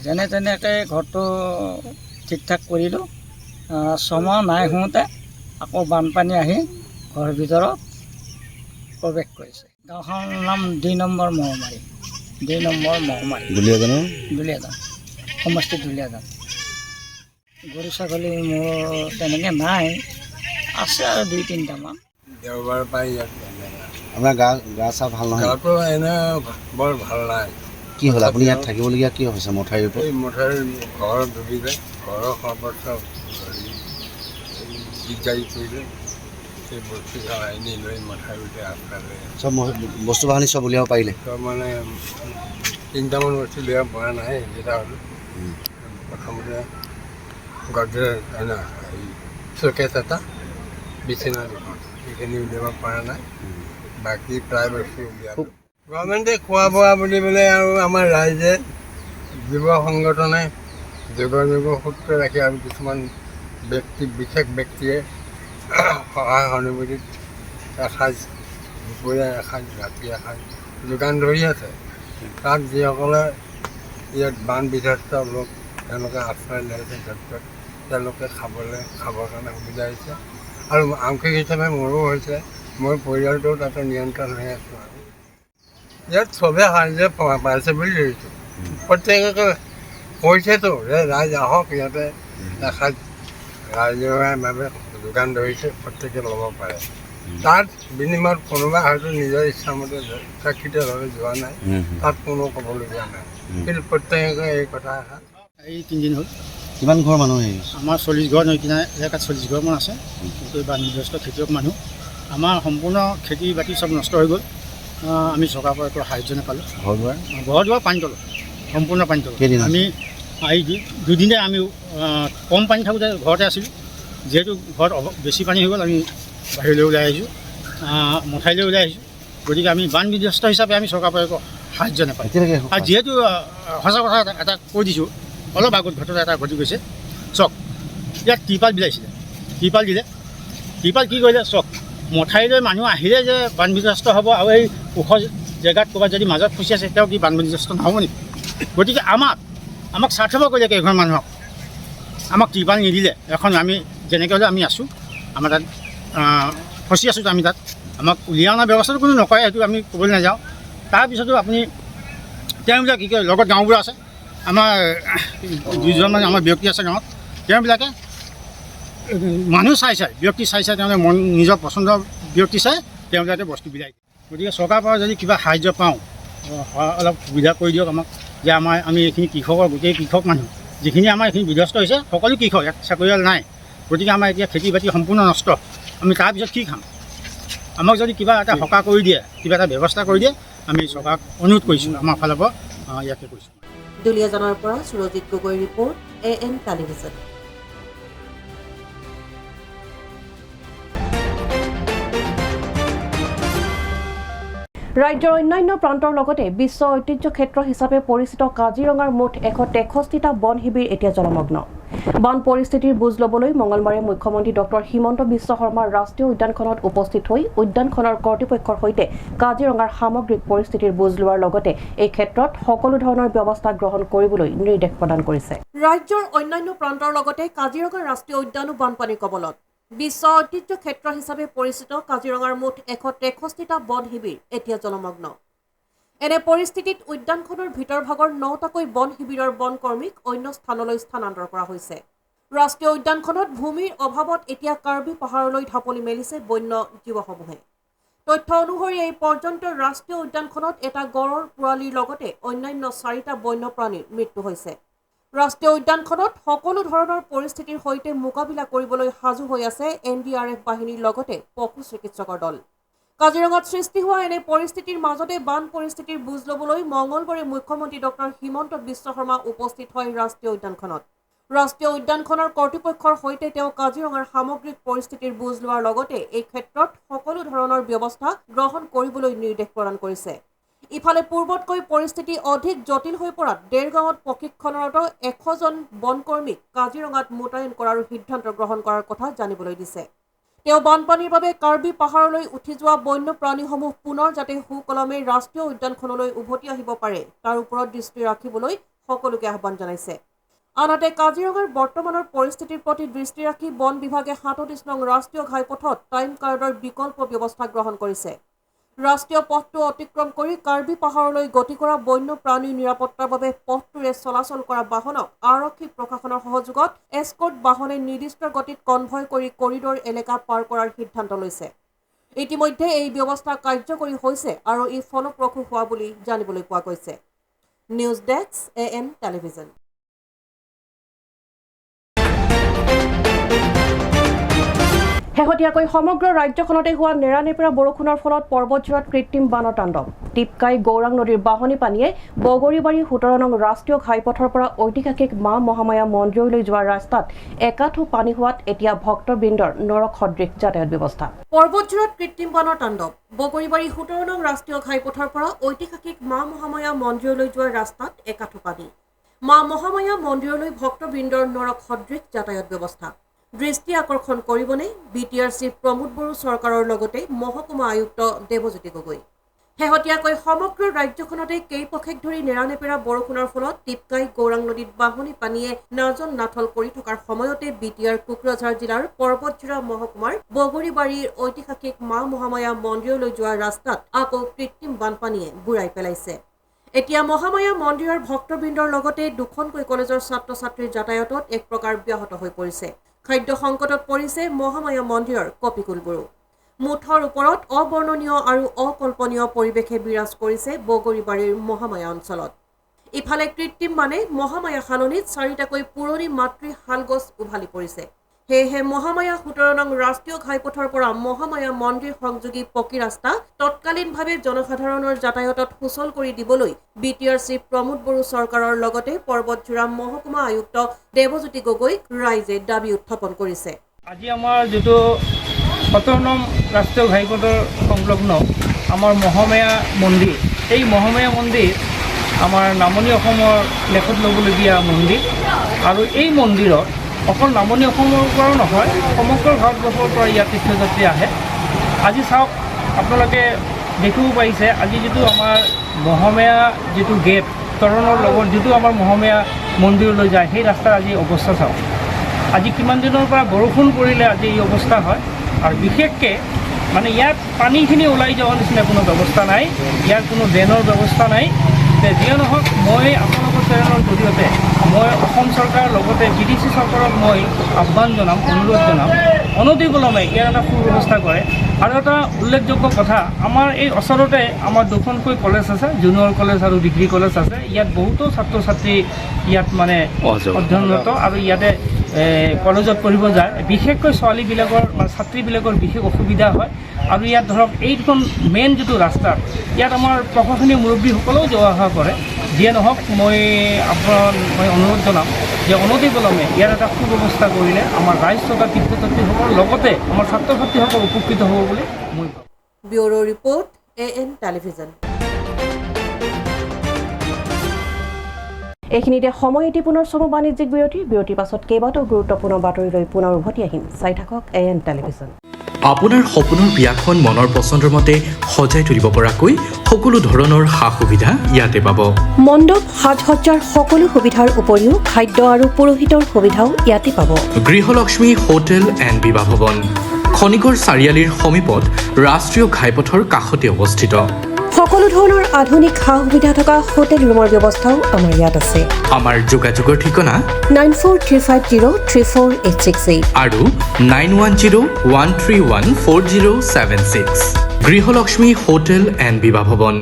যেনে তেনেকৈ ঘৰটো ঠিক ঠাক কৰিলোঁ। 6 মাহ নাই হওঁতে আকৌ বানপানী আহি ঘৰৰ ভিতৰত প্ৰৱেশ কৰিছে। গাঁওখনৰ নাম 2 নম্বৰ মহমাৰী। 2 নম্বৰ মহমাৰী, দুলীয়াজান সমষ্টি দুলীয়াজান। গৰু ছাগলী মোৰ তেনেকৈ নাই, আছে আৰু 2-3টামান। দেওবাৰ পাই ইয়াত আপোনাৰ গা চা ভাল নহয়? গাটো এনে বৰ ভাল নাই। কি হ'ল আপুনি ইয়াত থাকিবলগীয়া কি হৈছে? মথাউৰিৰ ওপৰত এই মথাউৰি ঘৰ ডুবি যায়, ঘৰৰ সৰ্বস্ব দিগদাৰি কৰিলে সেই বস্তু আইনি লৈ মাথাউৰিতে আগফালে চব বস্তু বাহানি চব উলিয়াব পাৰিলে চব মানে 3টামান বস্তু উলিয়াব পৰা নাই যেটা হ'লো প্ৰথমতে গডৰেজ এই চকেছ এটা বিচনা দুখন সেইখিনি উলিয়াব পৰা নাই বাকী প্ৰায় বস্তু উলিয়াব গভৰ্ণমেণ্টে খোৱা বোৱা বুলিবলৈ আৰু আমাৰ ৰাইজে যুৱ সংগঠনে যোগাযোগ সূত্ৰ ৰাখি আৰু কিছুমান বিশেষ ব্যক্তিয়ে সহায় সহানুভূতিত এসাঁজ দুপৰীয়া এসাঁজ ৰাতি এসাঁজ যোগান ধৰি আছে তাত যিসকলে ইয়াত বান বিধ্বস্ত লোক তেওঁলোকে আশ্ৰয় লৈছে ক্ষেত্ৰত তেওঁলোকে খাবৰ কাৰণে সুবিধা হৈছে আৰু আংশিক হিচাপে মোৰো হৈছে মোৰ পৰিয়ালটো তাতে নিয়ন্ত্ৰণ হৈ আছোঁ আৰু ইয়াত চবেই সাহাৰ্য পাইছে বুলি ধৰিছোঁ প্ৰত্যেককে কৈছেতো যে ৰাইজ আহক ইয়াতে এসাঁজ ৰাজহুৱাভাৱে যোগান ধৰিছে প্ৰত্যেকে ল'ব পাৰে তাত বিনিময়ত কোনোবা হয়তো নিজৰ ইচ্ছামতে ইচ্ছাকৃতভাৱে যোৱা নাই তাত কোনো ক'বলগীয়া নাই কিন্তু প্ৰত্যেকে এই কথা এষাৰ এই 3 দিন হ'ল কিমান ঘৰ মানুহ হেৰি আমাৰ 40 ঘৰ নৈ কিনাৰ এলেকাত 40 ঘৰমান আছে গোটেই বানগ্ৰস্ত খেতিয়ক মানুহ আমাৰ সম্পূৰ্ণ খেতি বাতি চব নষ্ট হৈ গ'ল আমি চৰকাৰৰ পৰা একো সাহায্য নাপালোঁ ঘৰ দুৱাৰ পানী তলত সম্পূৰ্ণ পানী তলত আমি এই দুদিনে আমি কম পানী থাকোঁতে ঘৰতে আছিলোঁ যিহেতু ঘৰত বেছি পানী হৈ গ'ল আমি বাহিৰলৈ ওলাই আহিছোঁ মঠাইলৈ ওলাই আহিছোঁ গতিকে আমি বান বিধ্বস্ত হিচাপে আমি চৰকাৰৰ পৰা একো সাহায্য নাপালোঁ আৰু যিহেতু সঁচা কথা এটা কৈ দিছোঁ অলপ আগত ঘটনা এটা ঘটি গৈছে চক ইয়াত ত্ৰিপাল বিলাইছিলে ত্ৰিপাল দিলে ত্ৰিপাল কি কৰিলে চক মঠাইলৈ মানুহ আহিলে যে বান বিধ্বস্ত হ'ব আৰু এই ওখ জেগাত ক'ৰবাত যদি মাজত ফচি আছে তেওঁ কি বান বিধ্বস্ত নহ'ব নেকি গতিকে আমাক স্বাৰ্থপৰ কৰিলে কেইঘৰ মানুহক আমাক ত্ৰিপাল নিদিলে এখন আমি যেনেকৈ হ'লে আমি আছোঁ আমাৰ তাত ফচি আছোঁ আমি তাত আমাক উলিয়াই অনা ব্যৱস্থাটো কোনো নকৰে সেইটো আমি ক'বলৈ নাযাওঁ তাৰপিছতো আপুনি তেওঁবিলাক কি কয় লগত গাঁওবোৰ আছে আমাৰ 2জনমান আমাৰ ব্যক্তি আছে গাঁৱত তেওঁবিলাকে মানুহ চাই ব্যক্তি চাই তেওঁলোকে মন নিজৰ পচন্দৰ ব্যক্তি চাই তেওঁবিলাকে বস্তু বিলাই দিয়ে গতিকে চৰকাৰৰ পৰা যদি কিবা সাহায্য পাওঁ অলপ সুবিধা কৰি দিয়ক আমাক যে আমি এইখিনি কৃষকৰ গোটেই কৃষক মানুহ যিখিনি আমাৰ এইখিনি বিধ্বস্ত হৈছে সকলো কৃষক ইয়াত চাকৰিয়াল নাই গতিকে আমাৰ এতিয়া খেতি বাতি সম্পূৰ্ণ নষ্ট আমি তাৰপিছত কি খাম আমাক যদি কিবা এটা সকাহ কৰি দিয়ে কিবা এটা ব্যৱস্থা কৰি দিয়ে আমি চৰকাৰক অনুৰোধ কৰিছোঁ আমাৰ ফালৰ পৰা ইয়াকে কৰিছোঁ দুলীয়াজানৰ পৰা Surajit Gogoi report AN television ৰাজ্যৰ অন্যান্য প্ৰান্তৰ লগতে বিশ্ব ঐতিহ্য ক্ষেত্ৰ হিচাপে পৰিচিত কাজিৰঙাৰ মুঠ 163টা বন শিবিৰ এতিয়া জলমগ্ন বান পৰিস্থিতিৰ বুজ ল'বলৈ মঙলবাৰে মুখ্যমন্ত্ৰী ডক্টৰ হিমন্ত বিশ্ব শৰ্মাৰ ৰাষ্ট্ৰীয় উদ্যানখনত উপস্থিত হৈ উদ্যানখনৰ কৰ্তৃপক্ষৰ সৈতে কাজিৰঙাৰ সামগ্ৰিক পৰিস্থিতিৰ বুজ লোৱাৰ লগতে এই ক্ষেত্ৰত সকলো ধৰণৰ ব্যৱস্থা গ্ৰহণ কৰিবলৈ নিৰ্দেশ প্ৰদান কৰিছে ৰাজ্যৰ অন্যান্য প্ৰান্তৰ লগতে কাজিৰঙা ৰাষ্ট্ৰীয় উদ্যানো বানপানীৰ কবলত বিশ্ব ঐতিহ্য ক্ষেত্ৰ হিচাপে পৰিচিত কাজিৰঙাৰ মুঠ 163টা বন শিবিৰ এতিয়া জলমগ্ন এনে পৰিস্থিতিত উদ্যানখনৰ ভিতৰভাগৰ 9টাকৈ বন শিবিৰৰ বন কৰ্মীক অন্য স্থানলৈ স্থানান্তৰ কৰা হৈছে ৰাষ্ট্ৰীয় উদ্যানখনত ভূমিৰ অভাৱত এতিয়া কাৰ্বি পাহাৰলৈ ঢাপলি মেলিছে বন্য জীৱসমূহে তথ্য অনুসৰি এই পৰ্যন্ত ৰাষ্ট্ৰীয় উদ্যানখনত এটা গড়ৰ পোৱালিৰ লগতে অন্যান্য 4টা বন্যপ্ৰাণীৰ মৃত্যু হৈছে ৰাষ্ট্ৰীয় উদ্যানখনত সকলো ধৰণৰ পৰিস্থিতিৰ সৈতে মোকাবিলা কৰিবলৈ সাজু হৈ আছে NDRF বাহিনীৰ লগতে পশু চিকিৎসকৰ দল কাজিৰঙাত সৃষ্টি হোৱা এনে পৰিস্থিতিৰ মাজতে বান পৰিস্থিতিৰ বুজ ল'বলৈ মঙলবাৰে মুখ্যমন্ত্ৰী ডক্টৰ হিমন্ত বিশ্ব শৰ্মা উপস্থিত হয় ৰাষ্ট্ৰীয় উদ্যানখনত ৰাষ্ট্ৰীয় উদ্যানখনৰ কৰ্তৃপক্ষৰ সৈতে তেওঁ কাজিৰঙাৰ সামগ্ৰিক পৰিস্থিতিৰ বুজ লোৱাৰ লগতে এই ক্ষেত্ৰত সকলো ধৰণৰ ব্যৱস্থা গ্ৰহণ কৰিবলৈ নিৰ্দেশ প্ৰদান কৰিছে ইফালে পূৰ্বতকৈ পৰিস্থিতি অধিক জটিল হৈ পৰাত দেৰগাঁৱত প্ৰশিক্ষণৰত 100জন বনকৰ্মীক কাজিৰঙাত মোতায়েন কৰাৰ সিদ্ধান্ত গ্ৰহণ কৰাৰ কথা জানিবলৈ দিছে তেওঁ বানপানীৰ বাবে কাৰ্বি পাহাৰলৈ উঠি যোৱা বন্যপ্ৰাণীসমূহ পুনৰ যাতে সুকলমে ৰাষ্ট্ৰীয় উদ্যানখনলৈ উভতি আহিব পাৰে তাৰ ওপৰত দৃষ্টি ৰাখিবলৈ সকলোকে আহ্বান জনাইছে আনহাতে কাজিৰঙাৰ বৰ্তমানৰ পৰিস্থিতিৰ প্ৰতি দৃষ্টি ৰাখি বন বিভাগে 37 নং ৰাষ্ট্ৰীয় ঘাইপথত টাইম কাৰ্ডৰ বিকল্প ব্যৱস্থা গ্ৰহণ কৰিছে ৰাষ্ট্ৰীয় পথটো অতিক্ৰম কৰি কাৰ্বি পাহাৰলৈ গতি কৰা বন্যপ্ৰাণীৰ নিৰাপত্তাৰ বাবে পথটোৰে চলাচল কৰা বাহনক আৰক্ষী প্ৰশাসনৰ সহযোগত এস্কৰ্ট বাহনে নিৰ্দিষ্ট গতিত কনভয় কৰি কৰিডৰ এলেকা পাৰ কৰাৰ সিদ্ধান্ত লৈছে ইতিমধ্যে এই ব্যৱস্থা কাৰ্যকৰী হৈছে আৰু ই ফলপ্ৰসূ হোৱা বুলি জানিবলৈ পোৱা গৈছে নিউজ ডেস্ক AN টেলিভিজন শেহতীয়াকৈ সমগ্ৰ ৰাজ্যখনতে হোৱা নেৰানেপেৰা বৰষুণৰ ফলত পৰ্বতজোৰাত কৃত্ৰিম বানৰ তাণ্ডৱ টিপকাই গৌৰাং নদীৰ বাঢ়নী পানীয়ে বগৰীবাৰী ১৭ নং ৰাষ্ট্ৰীয় ঘাইপথৰ পৰা ঐতিহাসিক মা মহামায়া মন্দিৰলৈ যোৱা ৰাস্তাত একাঠু পানী হোৱাত এতিয়া ভক্তবৃন্দৰ নৰক সদৃশ যাতায়াত ব্যৱস্থা পৰ্বতজোৰাত কৃত্ৰিম বানৰ তাণ্ডৱ বগৰীবাৰী ১৭ নং ৰাষ্ট্ৰীয় ঘাইপথৰ পৰা ঐতিহাসিক মা মহামায়া মন্দিৰলৈ যোৱা ৰাস্তাত একাঠু পানী মা মহামায়া মন্দিৰলৈ ভক্তবৃন্দৰ নৰক সদৃশ যাতায়াত ব্যৱস্থা দৃষ্টি আকৰ্ষণ কৰিবনে BTRC প্ৰমোদ বড়ো চৰকাৰৰ লগতে মহকুমা আয়ুক্ত দেৱজ্যোতি গগৈ শেহতীয়াকৈ সমগ্ৰ ৰাজ্যখনতে কেইপক্ষেক ধৰি নেৰানেপেৰা বৰষুণৰ ফলত টিপকাই গৌৰাং নদীত বাঢ়নী পানীয়ে নাজল নাথল কৰি থকাৰ সময়তে BTR কোকৰাঝাৰ জিলাৰ পৰ্বতজোৰা মহকুমাৰ বগৰীবাৰীৰ ঐতিহাসিক মা মহামায়া মন্দিৰলৈ যোৱা ৰাস্তাত আকৌ কৃত্ৰিম বানপানীয়ে বুৰাই পেলাইছে এতিয়া মহামায়া মন্দিৰৰ ভক্তবৃন্দৰ লগতে দুখনকৈ কলেজৰ ছাত্ৰ ছাত্ৰীৰ যাতায়াতত এক প্ৰকাৰ ব্যাহত হৈ পৰিছে খাদ্য সংকটত পৰিছে মহামায়া মন্দিৰৰ কপিকুলবোৰো মুঠৰ ওপৰত অবৰ্ণনীয় আৰু অকল্পনীয় পৰিৱেশে বিৰাজ কৰিছে বগৰীবাৰীৰ মহামায়া অঞ্চলত ইফালে কৃত্ৰিম মানে মহামায়া খালনীত ৪টাকৈ পুৰণি মাতৃ শালগছ উভালি পৰিছে সেয়েহে মহামায়া ১৭ নং ৰাষ্ট্ৰীয় ঘাইপথৰ পৰা মহামায়া মন্দিৰ সংযোগী পকী ৰাস্তা তৎকালীনভাৱে জনসাধাৰণৰ যাতায়াতত সুচল কৰি দিবলৈ BTRC প্ৰমোদ বড়ো চৰকাৰৰ লগতে পৰ্বতজোৰা মহকুমা আয়ুক্ত দেৱজ্যোতি গগৈক ৰাইজে দাবী উত্থাপন কৰিছে আজি আমাৰ যেটো ১৭ নং ৰাষ্ট্ৰীয় ঘাইপথৰ সংলগ্ন আমাৰ মহামায়া মন্দিৰ এই মহামায়া মন্দিৰ আমাৰ নামনি অসমৰ লেখত ল'বলগীয়া মন্দিৰ আৰু এই মন্দিৰত অকল নামনি অসমৰ পৰাও নহয় সমগ্ৰ ভাৰতবৰ্ষৰ পৰা ইয়াত তীৰ্থযাত্ৰী আহে আজি চাওক আপোনালোকে দেখিব পাৰিছে আজি যেটো আমাৰ মহামায়া যেটো গেট তৰণৰ লগত যেটো আমাৰ মহামায়া মন্দিৰলৈ যায় সেই ৰাস্তাৰ আজি অৱস্থা চাওক আজি কিমান দিনৰ পৰা বৰষুণ পৰিলে আজি এই অৱস্থা হয় আৰু বিশেষকৈ মানে ইয়াত পানীখিনি ওলাই যোৱাৰ নিচিনা কোনো ব্যৱস্থা নাই ইয়াৰ কোনো ড্ৰেইনৰ ব্যৱস্থা নাই যিয়ে নহওক মই আপোনালোকৰ চেনেলৰ জৰিয়তে মই অসম চৰকাৰৰ লগতে BTC চৰকাৰক মই আহ্বান জনাম অনুৰোধ জনাম অনতিপলমে ইয়াৰ এটা সুব্যৱস্থা কৰে আৰু এটা উল্লেখযোগ্য কথা আমাৰ এই ওচৰতে আমাৰ দুখনকৈ কলেজ আছে জুনিয়ৰ কলেজ আৰু ডিগ্ৰী কলেজ আছে ইয়াত বহুতো ছাত্ৰ ছাত্ৰী ইয়াত মানে অধ্যয়নৰত আৰু ইয়াতে কলেজত পঢ়িব যায় বিশেষকৈ ছোৱালীবিলাকৰ মানে ছাত্ৰীবিলাকৰ বিশেষ অসুবিধা হয় আৰু ইয়াত ধৰক এইখন মেইন যেটো ৰাস্তাত ইয়াত আমাৰ প্ৰশাসনীয় মুৰব্বীসকলেও যোৱা অহা কৰে যিয়ে নহওক মই অনুৰোধ জনাম যে অনতিপলমে ইয়াৰ এটা সুব্যৱস্থা কৰিলে আমাৰ ৰাইজ তথা তীৰ্থযাত্ৰীসকলৰ লগতে আমাৰ ছাত্ৰ ছাত্ৰীসকল উপকৃত হ'ব বুলি মই ব্যুৰো ৰিপৰ্ট AN টেলিভিজন এইখিনিতে সময় এটি পুনৰ চমু বাণিজ্যিক বিৰতিৰ পাছত কেইবাটাও গুৰুত্বপূৰ্ণ বাতৰিলৈ পুনৰ উভতি আহিম চাই থাকক AN টেলিভিজন আপোনাৰ সপোনৰ বিয়াখন মনৰ পচন্দৰ মতে সজাই তুলিব পৰাকৈ সকলো ধৰণৰ সা-সুবিধা ইয়াতে পাব মণ্ডপ সাজ-সজ্জাৰ সকলো সুবিধাৰ উপৰিও খাদ্য আৰু পুৰোহিতৰ সুবিধাও ইয়াতে পাব গৃহলক্ষ্মী হোটেল এণ্ড বিবাহ ভৱন খনিকৰ চাৰিআলিৰ সমীপত ৰাষ্ট্ৰীয় ঘাইপথৰ কাষতে অৱস্থিত সকলো ধৰণৰ আধুনিক সা-সুবিধা থকা হোটেল ৰুমৰ ব্যৱস্থাও আমাৰ ইয়াত আছে আমাৰ যোগাযোগৰ ঠিকনা 9435034868 আৰু 9101314076 গৃহলক্ষ্মী হোটেল এণ্ড বিবাহ ভৱন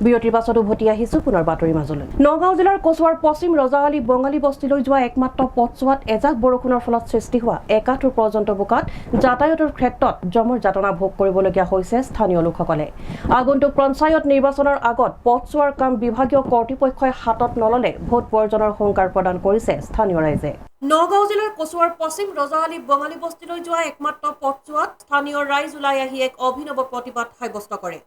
বিৰতিৰ পাছত উভতি আহিছো পুনৰ বাতৰিৰ মাজলৈ নগাঁও জিলাৰ কচুৱাৰ পশ্চিম ৰজাআলি বঙালী বস্তিলৈ যোৱা একমাত্ৰ পথছোৱাত এজাক বৰষুণৰ ফলত সৃষ্টি হোৱা একাঠুৰ পৰ্যন্ত বোকাত যাতায়াতৰ ক্ষেত্ৰত জমৰ যাতনা ভোগ কৰিবলগীয়া হৈছে স্থানীয় লোকসকলে আগন্তুক পঞ্চায়ত নিৰ্বাচনৰ আগত পথছোৱাৰ কাম বিভাগীয় কৰ্তৃপক্ষই হাতত নললে ভোট বৰ্জনৰ হুংকাৰ প্ৰদান কৰিছে স্থানীয় ৰাইজে নগাঁও জিলাৰ কচুৱাৰ পশ্চিম ৰজাআলি বঙালী বস্তিলৈ যোৱা একমাত্ৰ পথছোৱাত স্থানীয় ৰাইজ ওলাই আহি এক অভিনৱ প্ৰতিবাদ সাব্যস্ত কৰে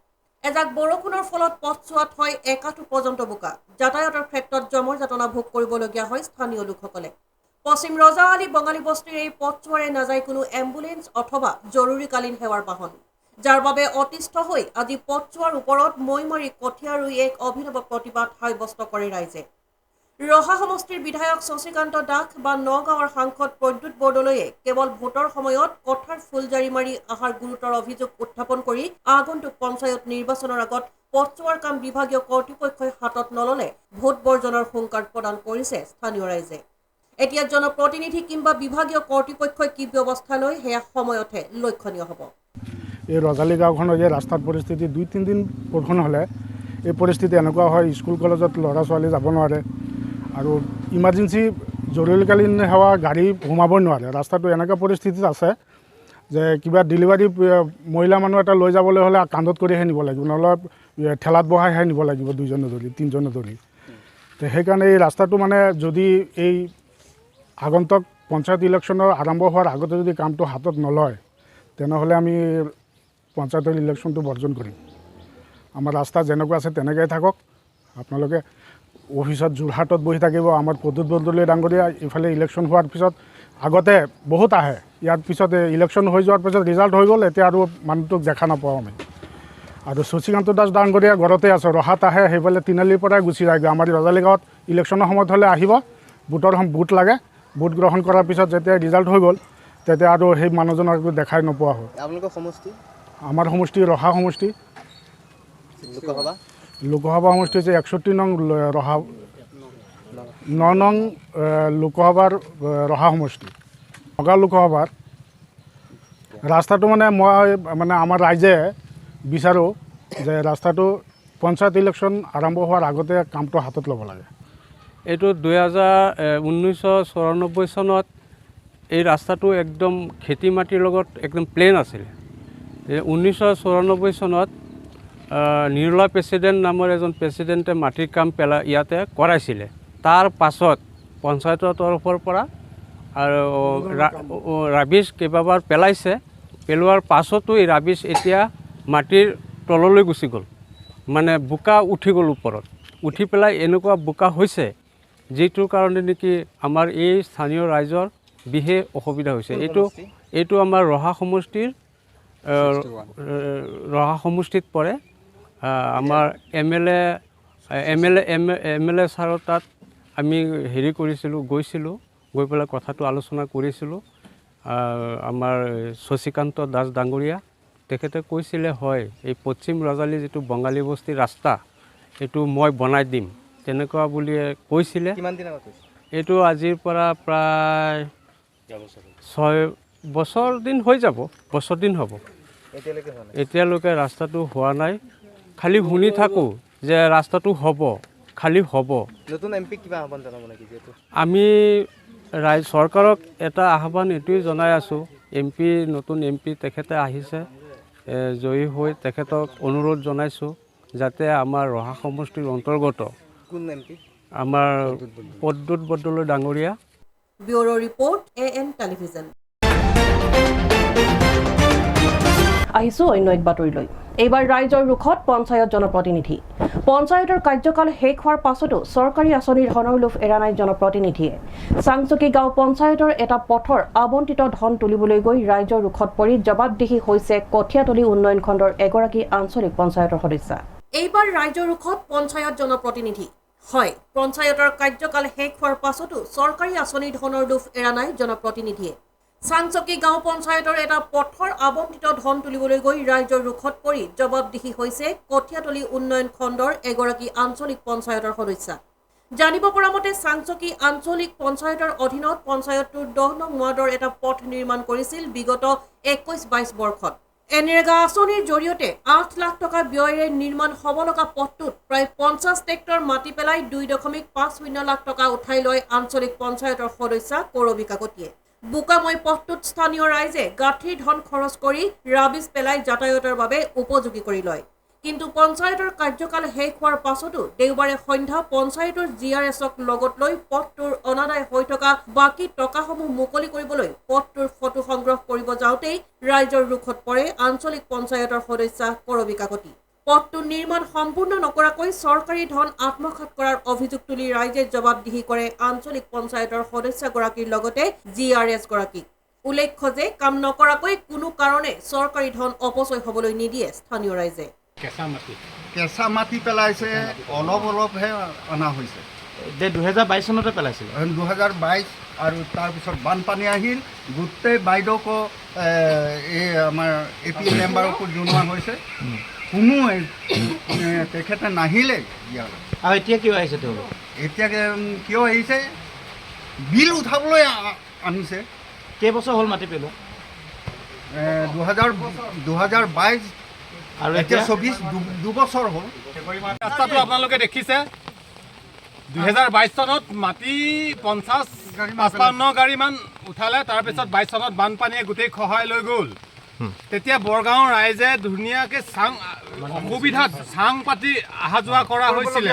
এজাক বৰষুণৰ ফলত পথছোৱাত হয় একাঠু পৰ্যন্ত বোকা যাতায়াতৰ ক্ষেত্ৰত জমৰ যাতনা ভোগ কৰিবলগীয়া হয় স্থানীয় লোকসকলে পশ্চিম ৰজাআলি বঙালী বস্তিৰ এই পথছোৱাৰে নাযায় কোনো এম্বুলেন্স অথবা জৰুৰীকালীন সেৱাৰ বাহন যাৰ বাবে অতিষ্ঠ হৈ আজি পথছোৱাৰ ওপৰত মৈ মাৰি কঠীয়া ৰুই এক অভিনৱ প্ৰতিবাদ সাব্যস্ত কৰে ৰাইজে। ৰহা সমষ্টিৰ বিধায়ক শশীকান্ত দাস বা নগাঁৱৰ সাংসদ প্ৰদ্যুৎ বৰদলৈয়ে কেৱল ভোটৰ সময়ত কথাৰ ফুলজাৰি মাৰি অহাৰ গুৰুতৰ অভিযোগ উত্থাপন কৰি আগন্তুক পঞ্চায়ত নিৰ্বাচনৰ আগত পথছোৱাৰ কাম বিভাগীয় কৰ্তৃপক্ষই হাতত নললে ভোট বৰ্জনৰ হুংকাৰ প্ৰদান কৰিছে স্থানীয় ৰাইজে। এতিয়া জনপ্ৰতিনিধি কিংবা বিভাগীয় কৰ্তৃপক্ষই কি ব্যৱস্থা লয় সেয়া সময়তহে লক্ষণীয় হ'ব। এই ৰজালি গাঁওখনৰ যে ৰাস্তাৰ পৰিস্থিতি 2-3 দিন বৰষুণ হ'লে এই পৰিস্থিতি এনেকুৱা হয়, স্কুল কলেজত ল'ৰা ছোৱালী যাব নোৱাৰে আৰু ইমাৰ্জেঞ্চি জৰুৰীকালীন সেৱা গাড়ী সোমাবই নোৱাৰে। ৰাস্তাটো এনেকুৱা পৰিস্থিতিত আছে যে কিবা ডেলিভাৰী মহিলা মানুহ এটা লৈ যাবলৈ হ'লে কান্ধত কৰিহে নিব লাগিব, নহ'লে ঠেলাত বহাইহে নিব লাগিব 2জনে ধৰি 3জনে ধৰি। তো সেইকাৰণে এই ৰাস্তাটো মানে যদি এই আগন্তুক পঞ্চায়ত ইলেকশ্যনৰ আৰম্ভ হোৱাৰ আগতে যদি কামটো হাতত নলয় তেনেহ'লে আমি পঞ্চায়তৰ ইলেকশ্যনটো বৰ্জন কৰিম। আমাৰ ৰাস্তা যেনেকুৱা আছে তেনেকৈয়ে থাকক। আপোনালোকে অফিচত যোৰহাটত বহি থাকিব, আমাৰ প্ৰদ্যুৎ বৰদলৈ ডাঙৰীয়া ইফালে ইলেকশ্যন হোৱাৰ পিছত আগতে বহুত আহে, ইয়াৰ পিছত ইলেকশ্যন হৈ যোৱাৰ পিছত ৰিজাল্ট হৈ গ'ল, এতিয়া আৰু মানুহটোক দেখা নাপাওঁ আমি। আৰু শশীকান্ত দাস ডাঙৰীয়া ঘৰতে আছে, ৰহাত আহে, সেইফালে তিনিআলিৰ পৰাই গুচি যায়গৈ। আমাৰ ৰজালি গাঁৱত ইলেকশ্যনৰ সময়ত হ'লে আহিব, ভোট লাগে, ভোট গ্ৰহণ কৰাৰ পিছত যেতিয়া ৰিজাল্ট হৈ গ'ল তেতিয়া আৰু সেই মানুহজনক দেখাই নোপোৱা হয়। আপোনালোকৰ সমষ্টি? আমাৰ সমষ্টি ৰহা সমষ্টি। লোকসভা সমষ্টি হৈছে 61 নং ৰহা, 9 নং লোকসভাৰ ৰহা সমষ্টি। নগাঁও লোকসভাৰ ৰাস্তাটো মানে আমাৰ ৰাইজে বিচাৰোঁ যে ৰাস্তাটো পঞ্চায়ত ইলেকশ্যন আৰম্ভ হোৱাৰ আগতে কামটো হাতত ল'ব লাগে। এইটো 1994 চনত এই ৰাস্তাটো একদম খেতি মাটিৰ লগত একদম প্লেন আছিলে। 1994 চনত নিৰ্মলা প্ৰেছিডেণ্ট নামৰ এজন প্ৰেছিডেণ্টে মাটিৰ কাম ইয়াতে কৰাইছিলে। তাৰ পাছত পঞ্চায়তৰ তৰফৰ পৰা আৰু ৰাবিছ কেইবাবাৰ পেলাইছে, পেলোৱাৰ পাছতো এই ৰাবিছ এতিয়া মাটিৰ তললৈ গুচি গ'ল, মানে বোকা উঠি গ'ল ওপৰত, উঠি পেলাই এনেকুৱা বোকা হৈছে যিটোৰ কাৰণে নেকি আমাৰ এই স্থানীয় ৰাইজৰ বিশেষ অসুবিধা হৈছে। এইটো আমাৰ ৰহা সমষ্টিত পৰে। আমাৰ এম এল এ ছাৰৰ তাত আমি গৈছিলোঁ, গৈ পেলাই কথাটো আলোচনা কৰিছিলোঁ। আমাৰ শশীকান্ত দাস ডাঙৰীয়া তেখেতে কৈছিলে, হয় এই পশ্চিম ৰজালি যিটো বঙালী বস্তিৰ ৰাস্তা এইটো মই বনাই দিম তেনেকুৱা বুলি কৈছিলে। এইটো আজিৰ পৰা প্ৰায় 6 বছৰ দিন হৈ যাব, বছৰ দিন হ'ব। এতিয়ালৈকে ৰাস্তাটো হোৱা নাই, খালি শুনি থাকোঁ যে ৰাস্তাটো হ'ব, খালি হ'ব। নতুন এমপি কিবা আহ্বান জনাব নেকি? আমি চৰকাৰক এটা আহ্বান এইটোৱে জনাই আছোঁ, নতুন এমপি তেখেতে আহিছে, জয়ী হৈ তেখেতক অনুৰোধ জনাইছোঁ যাতে আমাৰ ৰহা সমষ্টিৰ অন্তৰ্গত আমাৰ প্ৰদ্যুৎ বৰদলৈ ডাঙৰীয়া। Bureau report AN television. আহিছোঁ অন্য এক বাতৰিলৈ। এইবাৰ ৰাইজৰ ৰুখত পঞ্চায়ত জনপ্ৰতিনিধি। পঞ্চায়তৰ কাৰ্যকাল শেষ হোৱাৰ পাছতো চৰকাৰী আঁচনিৰ ধনৰ লোভ এৰা নাই জনপ্ৰতিনিধিয়ে। চাংচুকী গাঁও পঞ্চায়তৰ এটা পথৰ আবণ্টিত ধন তুলিবলৈ গৈ ৰাইজৰ ৰুখত পৰি জবাবদিহি হৈছে কঠীয়াতলী উন্নয়ন খণ্ডৰ এগৰাকী আঞ্চলিক পঞ্চায়তৰ সদস্যা। এইবাৰ ৰাইজৰ ৰুখত পঞ্চায়ত জনপ্ৰতিনিধি। হয়, পঞ্চায়তৰ কাৰ্যকাল শেষ হোৱাৰ পাছতো চৰকাৰী আঁচনিৰ ধনৰ লোভ এৰা নাই জনপ্ৰতিনিধিয়ে। চাংচকী গাঁও পঞ্চায়তৰ এটা পথৰ আবণ্টিত ধন তুলিবলৈ গৈ ৰাইজৰ ৰুখত পৰি জবাবদিহি হৈছে কঠীয়াতলী উন্নয়ন খণ্ডৰ এগৰাকী আঞ্চলিক পঞ্চায়তৰ সদস্যা। জানিব পৰা মতে চাংচকী আঞ্চলিক পঞ্চায়তৰ অধীনত পঞ্চায়তটোৰ 10 নং ৱাৰ্ডৰ এটা পথ নিৰ্মাণ কৰিছিল বিগত 21-22 বৰ্ষত। এনৰেগা আঁচনিৰ জৰিয়তে 8 লাখ টকা ব্যয়েৰে নিৰ্মাণ হ'ব লগা পথটোত প্ৰায় 50 হেক্টৰ মাটি পেলাই 2.50 লাখ টকা উঠাই লয় আঞ্চলিক পঞ্চায়তৰ সদস্যা কৰবী কাকতিয়ে। বোকাময় পথটোত স্থানীয় ৰাইজে গাঁঠিৰ ধন খৰচ কৰি ৰাবিছ পেলাই যাতায়াতৰ বাবে উপযোগী কৰি লয়। কিন্তু পঞ্চায়তৰ কাৰ্যকাল শেষ হোৱাৰ পাছতো দেওবাৰে সন্ধ্যা পঞ্চায়তৰ GRSক লগত লৈ পথটোৰ অনাদায় হৈ থকা বাকী টকাসমূহ মুকলি কৰিবলৈ পথটোৰ ফটো সংগ্ৰহ কৰিব যাওঁতেই ৰাইজৰ ৰুখত পৰে আঞ্চলিক পঞ্চায়তৰ সদস্যা কৰবী কাকতি। পথটোৰ নিৰ্মাণ সম্পূৰ্ণ নকৰাকৈ চৰকাৰী ধন আত্মসাৎ কৰাৰ অভিযোগ তুলি ৰাইজে জবাবদিহি কৰে আঞ্চলিক পঞ্চায়তৰ সদস্যগৰাকীৰ লগতে GRS গৰাকীক। উল্লেখ্য যে কাম নকৰাকৈ কোনো কাৰণে চৰকাৰী ধন অপচয় হ'বলৈ নিদিয়ে স্থানীয় ৰাইজে। কেঁচা মাটি পেলাইছে, অলপহে অনা হৈছে। যে 2022 চনতে পেলাইছিল 2022 আৰু তাৰপিছত বানপানী আহিল, গোটেই বাইদেউকো এই আমাৰ APM মেম্বাৰকো জনোৱা হৈছে, কোনো তেখেতে নাহিলে। আৰু এতিয়া কিয় আহিছে তেওঁলোক? এতিয়া কিয় আহিছে? বিল উঠাবলৈ আনিছে। কেইবছৰ হ'ল মাটি পেলোৱা? 2022 আৰু এতিয়া 24 দুবছৰ হ'ল। ৰাস্তাটো আপোনালোকে দেখিছে 2022 চনত মাটি 50-55 গাড়ীমান উঠালে, তাৰপিছত 22 চনত বানপানীয়ে গোটেই খহাই লৈ গ'ল। তেতিয়া বৰগাঁৱৰ ৰাইজে ধুনীয়াকৈ সুবিধাত চাং পাতি অহা যোৱা কৰা হৈছিলে।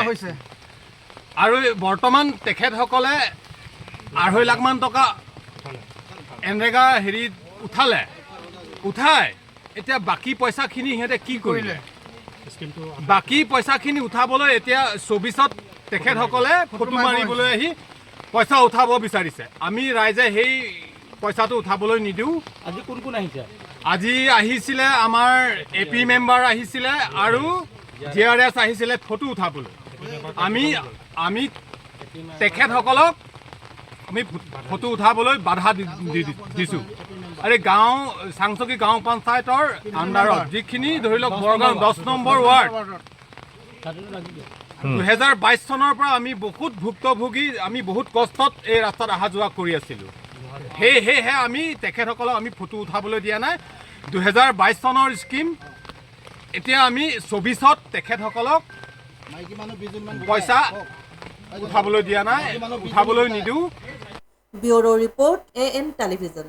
আৰু বৰ্তমান তেখেতসকলে 2.5 লাখমান টকা এনৰেগা হেৰিত উঠাই এতিয়া বাকী পইচাখিনি সিহঁতে কি কৰিলে? বাকী পইচাখিনি উঠাবলৈ এতিয়া 24ত তেখেতসকলে ফটো মাৰিবলৈ আহি পইচা উঠাব বিচাৰিছে। আমি ৰাইজে সেই পইচাটো উঠাবলৈ নিদিওঁ। আজি কোন কোন আহিছে? আজি আহিছিলে আমাৰ AP মেম্বাৰ আহিছিলে আৰু JRS আহিছিলে ফটো উঠাবলৈ। আমি তেখেতসকলক আমি ফটো উঠাবলৈ বাধা দিছোঁ। আৰু গাঁও চাংচকী গাঁও পঞ্চায়তৰ আণ্ডাৰত যিখিনি ধৰি লওক বৰগাঁও 10 নম্বৰ ৱাৰ্ড 2022 চনৰ পৰা আমি বহুত ভুক্তভোগী, আমি বহুত কষ্টত এই ৰাস্তাত অহা যোৱা কৰি আছিলোঁ। সেয়েহে আমি তেখেতসকলক আমি ফটো উঠাবলৈ দিয়া নাই। 2022 চনৰ স্কিম এতিয়া আমি 24ত তেখেতসকলক পইচা উঠাবলৈ দিয়া নাই, উঠাবলৈ নিদিওঁ। Bureau report AN television.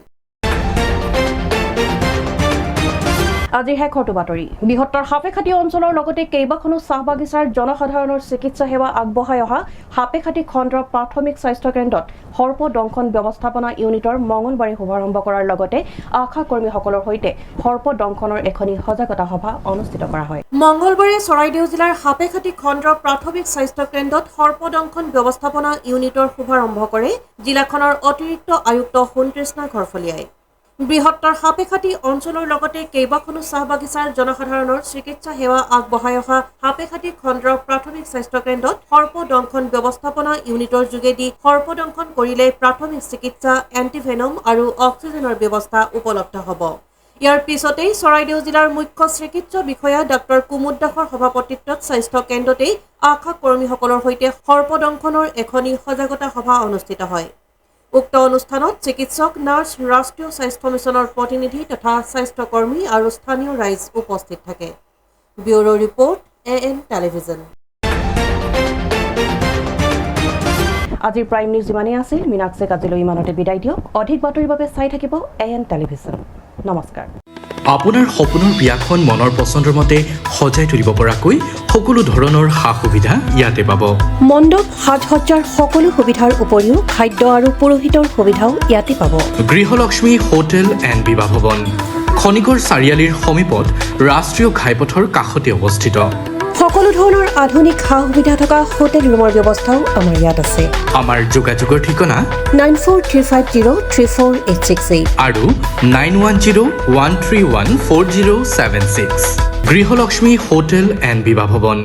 আজিৰ শেষৰটো বাতৰি। বৃহত্তৰ সাপেখাতী অঞ্চলৰ লগতে কেইবাখনো চাহ বাগিচাৰ জনসাধাৰণৰ চিকিৎসা সেৱা আগবঢ়াই অহা সাপেখাতী খণ্ডৰ প্ৰাথমিক স্বাস্থ্য কেন্দ্ৰত সৰ্পদংশন ব্যৱস্থাপনা ইউনিটৰ মঙলবাৰে শুভাৰম্ভ কৰাৰ লগতে আশা কৰ্মীসকলৰ সৈতে সৰ্পদংশনৰ এখনি সজাগতা সভা অনুষ্ঠিত কৰা হয়। মঙলবাৰে চৰাইদেউ জিলাৰ সাপেখাতী খণ্ডৰ প্ৰাথমিক স্বাস্থ্য কেন্দ্ৰত সৰ্পদংশন ব্যৱস্থাপনা ইউনিটৰ শুভাৰম্ভ কৰে জিলাখনৰ অতিৰিক্ত আয়ুক্ত সোণকৃষ্ণ ঘৰফলীয়াই। বৃহত্তৰ সাপেখাতী অঞ্চলৰ লগতে কেইবাখনো চাহ বাগিচাৰ জনসাধাৰণৰ চিকিৎসা সেৱা আগবঢ়াই অহা সাপেখাতী খণ্ডৰ প্ৰাথমিক স্বাস্থ্য কেন্দ্ৰত সৰ্পদংশন ব্যৱস্থাপনা ইউনিটৰ যোগেদি সৰ্পদংশন কৰিলে প্ৰাথমিক চিকিৎসা, এণ্টিভেনম আৰু অক্সিজেনৰ ব্যৱস্থা উপলব্ধ হ'ব। ইয়াৰ পিছতেই চৰাইদেউ জিলাৰ মুখ্য চিকিৎসা বিষয়া ডাক্তৰ কুমুদ দাসৰ সভাপতিত্বত স্বাস্থ্য কেন্দ্ৰতেই আশা কৰ্মীসকলৰ সৈতে সৰ্পদংশনৰ এখনি সজাগতা সভা অনুষ্ঠিত হয়। উক্ত অনুষ্ঠানত চিকিৎসক, নাৰ্ছ, ৰাষ্ট্ৰীয় স্বাস্থ্য মিছনৰ প্ৰতিনিধি তথা স্বাস্থ্যকৰ্মী আৰু স্থানীয় ৰাইজ উপস্থিত থাকে। Bureau report AN television. আজিৰ প্ৰাইম নিউজ ইমানেই আছিল। মীনাক্ষীক আজিলৈ ইমানতে বিদায় দিয়ক। অধিক বাতৰিৰ বাবে চাই থাকিব AN টেলিভিজন। নমস্কাৰ। আপোনাৰ সপোনৰ বিয়াখন মনৰ পচন্দৰ মতে সজাই তুলিব পৰাকৈ সকলো ধৰণৰ সা সুবিধা ইয়াতে পাব। মণ্ডপ, সাজ-সজ্জাৰ সকলো সুবিধাৰ উপৰিও খাদ্য আৰু পুৰোহিতৰ সুবিধাও ইয়াতে পাব। গৃহলক্ষ্মী হোটেল এণ্ড বিবাহ ভৱন, খনিকৰ চাৰিআলিৰ সমীপত ৰাষ্ট্ৰীয় ঘাইপথৰ কাষতে অৱস্থিত। সকলো ধৰণৰ আধুনিক সা সুবিধা থকা হোটেল ৰুমৰ ব্যৱস্থাও আমাৰ ইয়াত আছে। আমাৰ যোগাযোগৰ ঠিকনা 9435034868 আৰু 9101314076। গৃহলক্ষ্মী হোটেল এণ্ড বিবাহ ভৱন।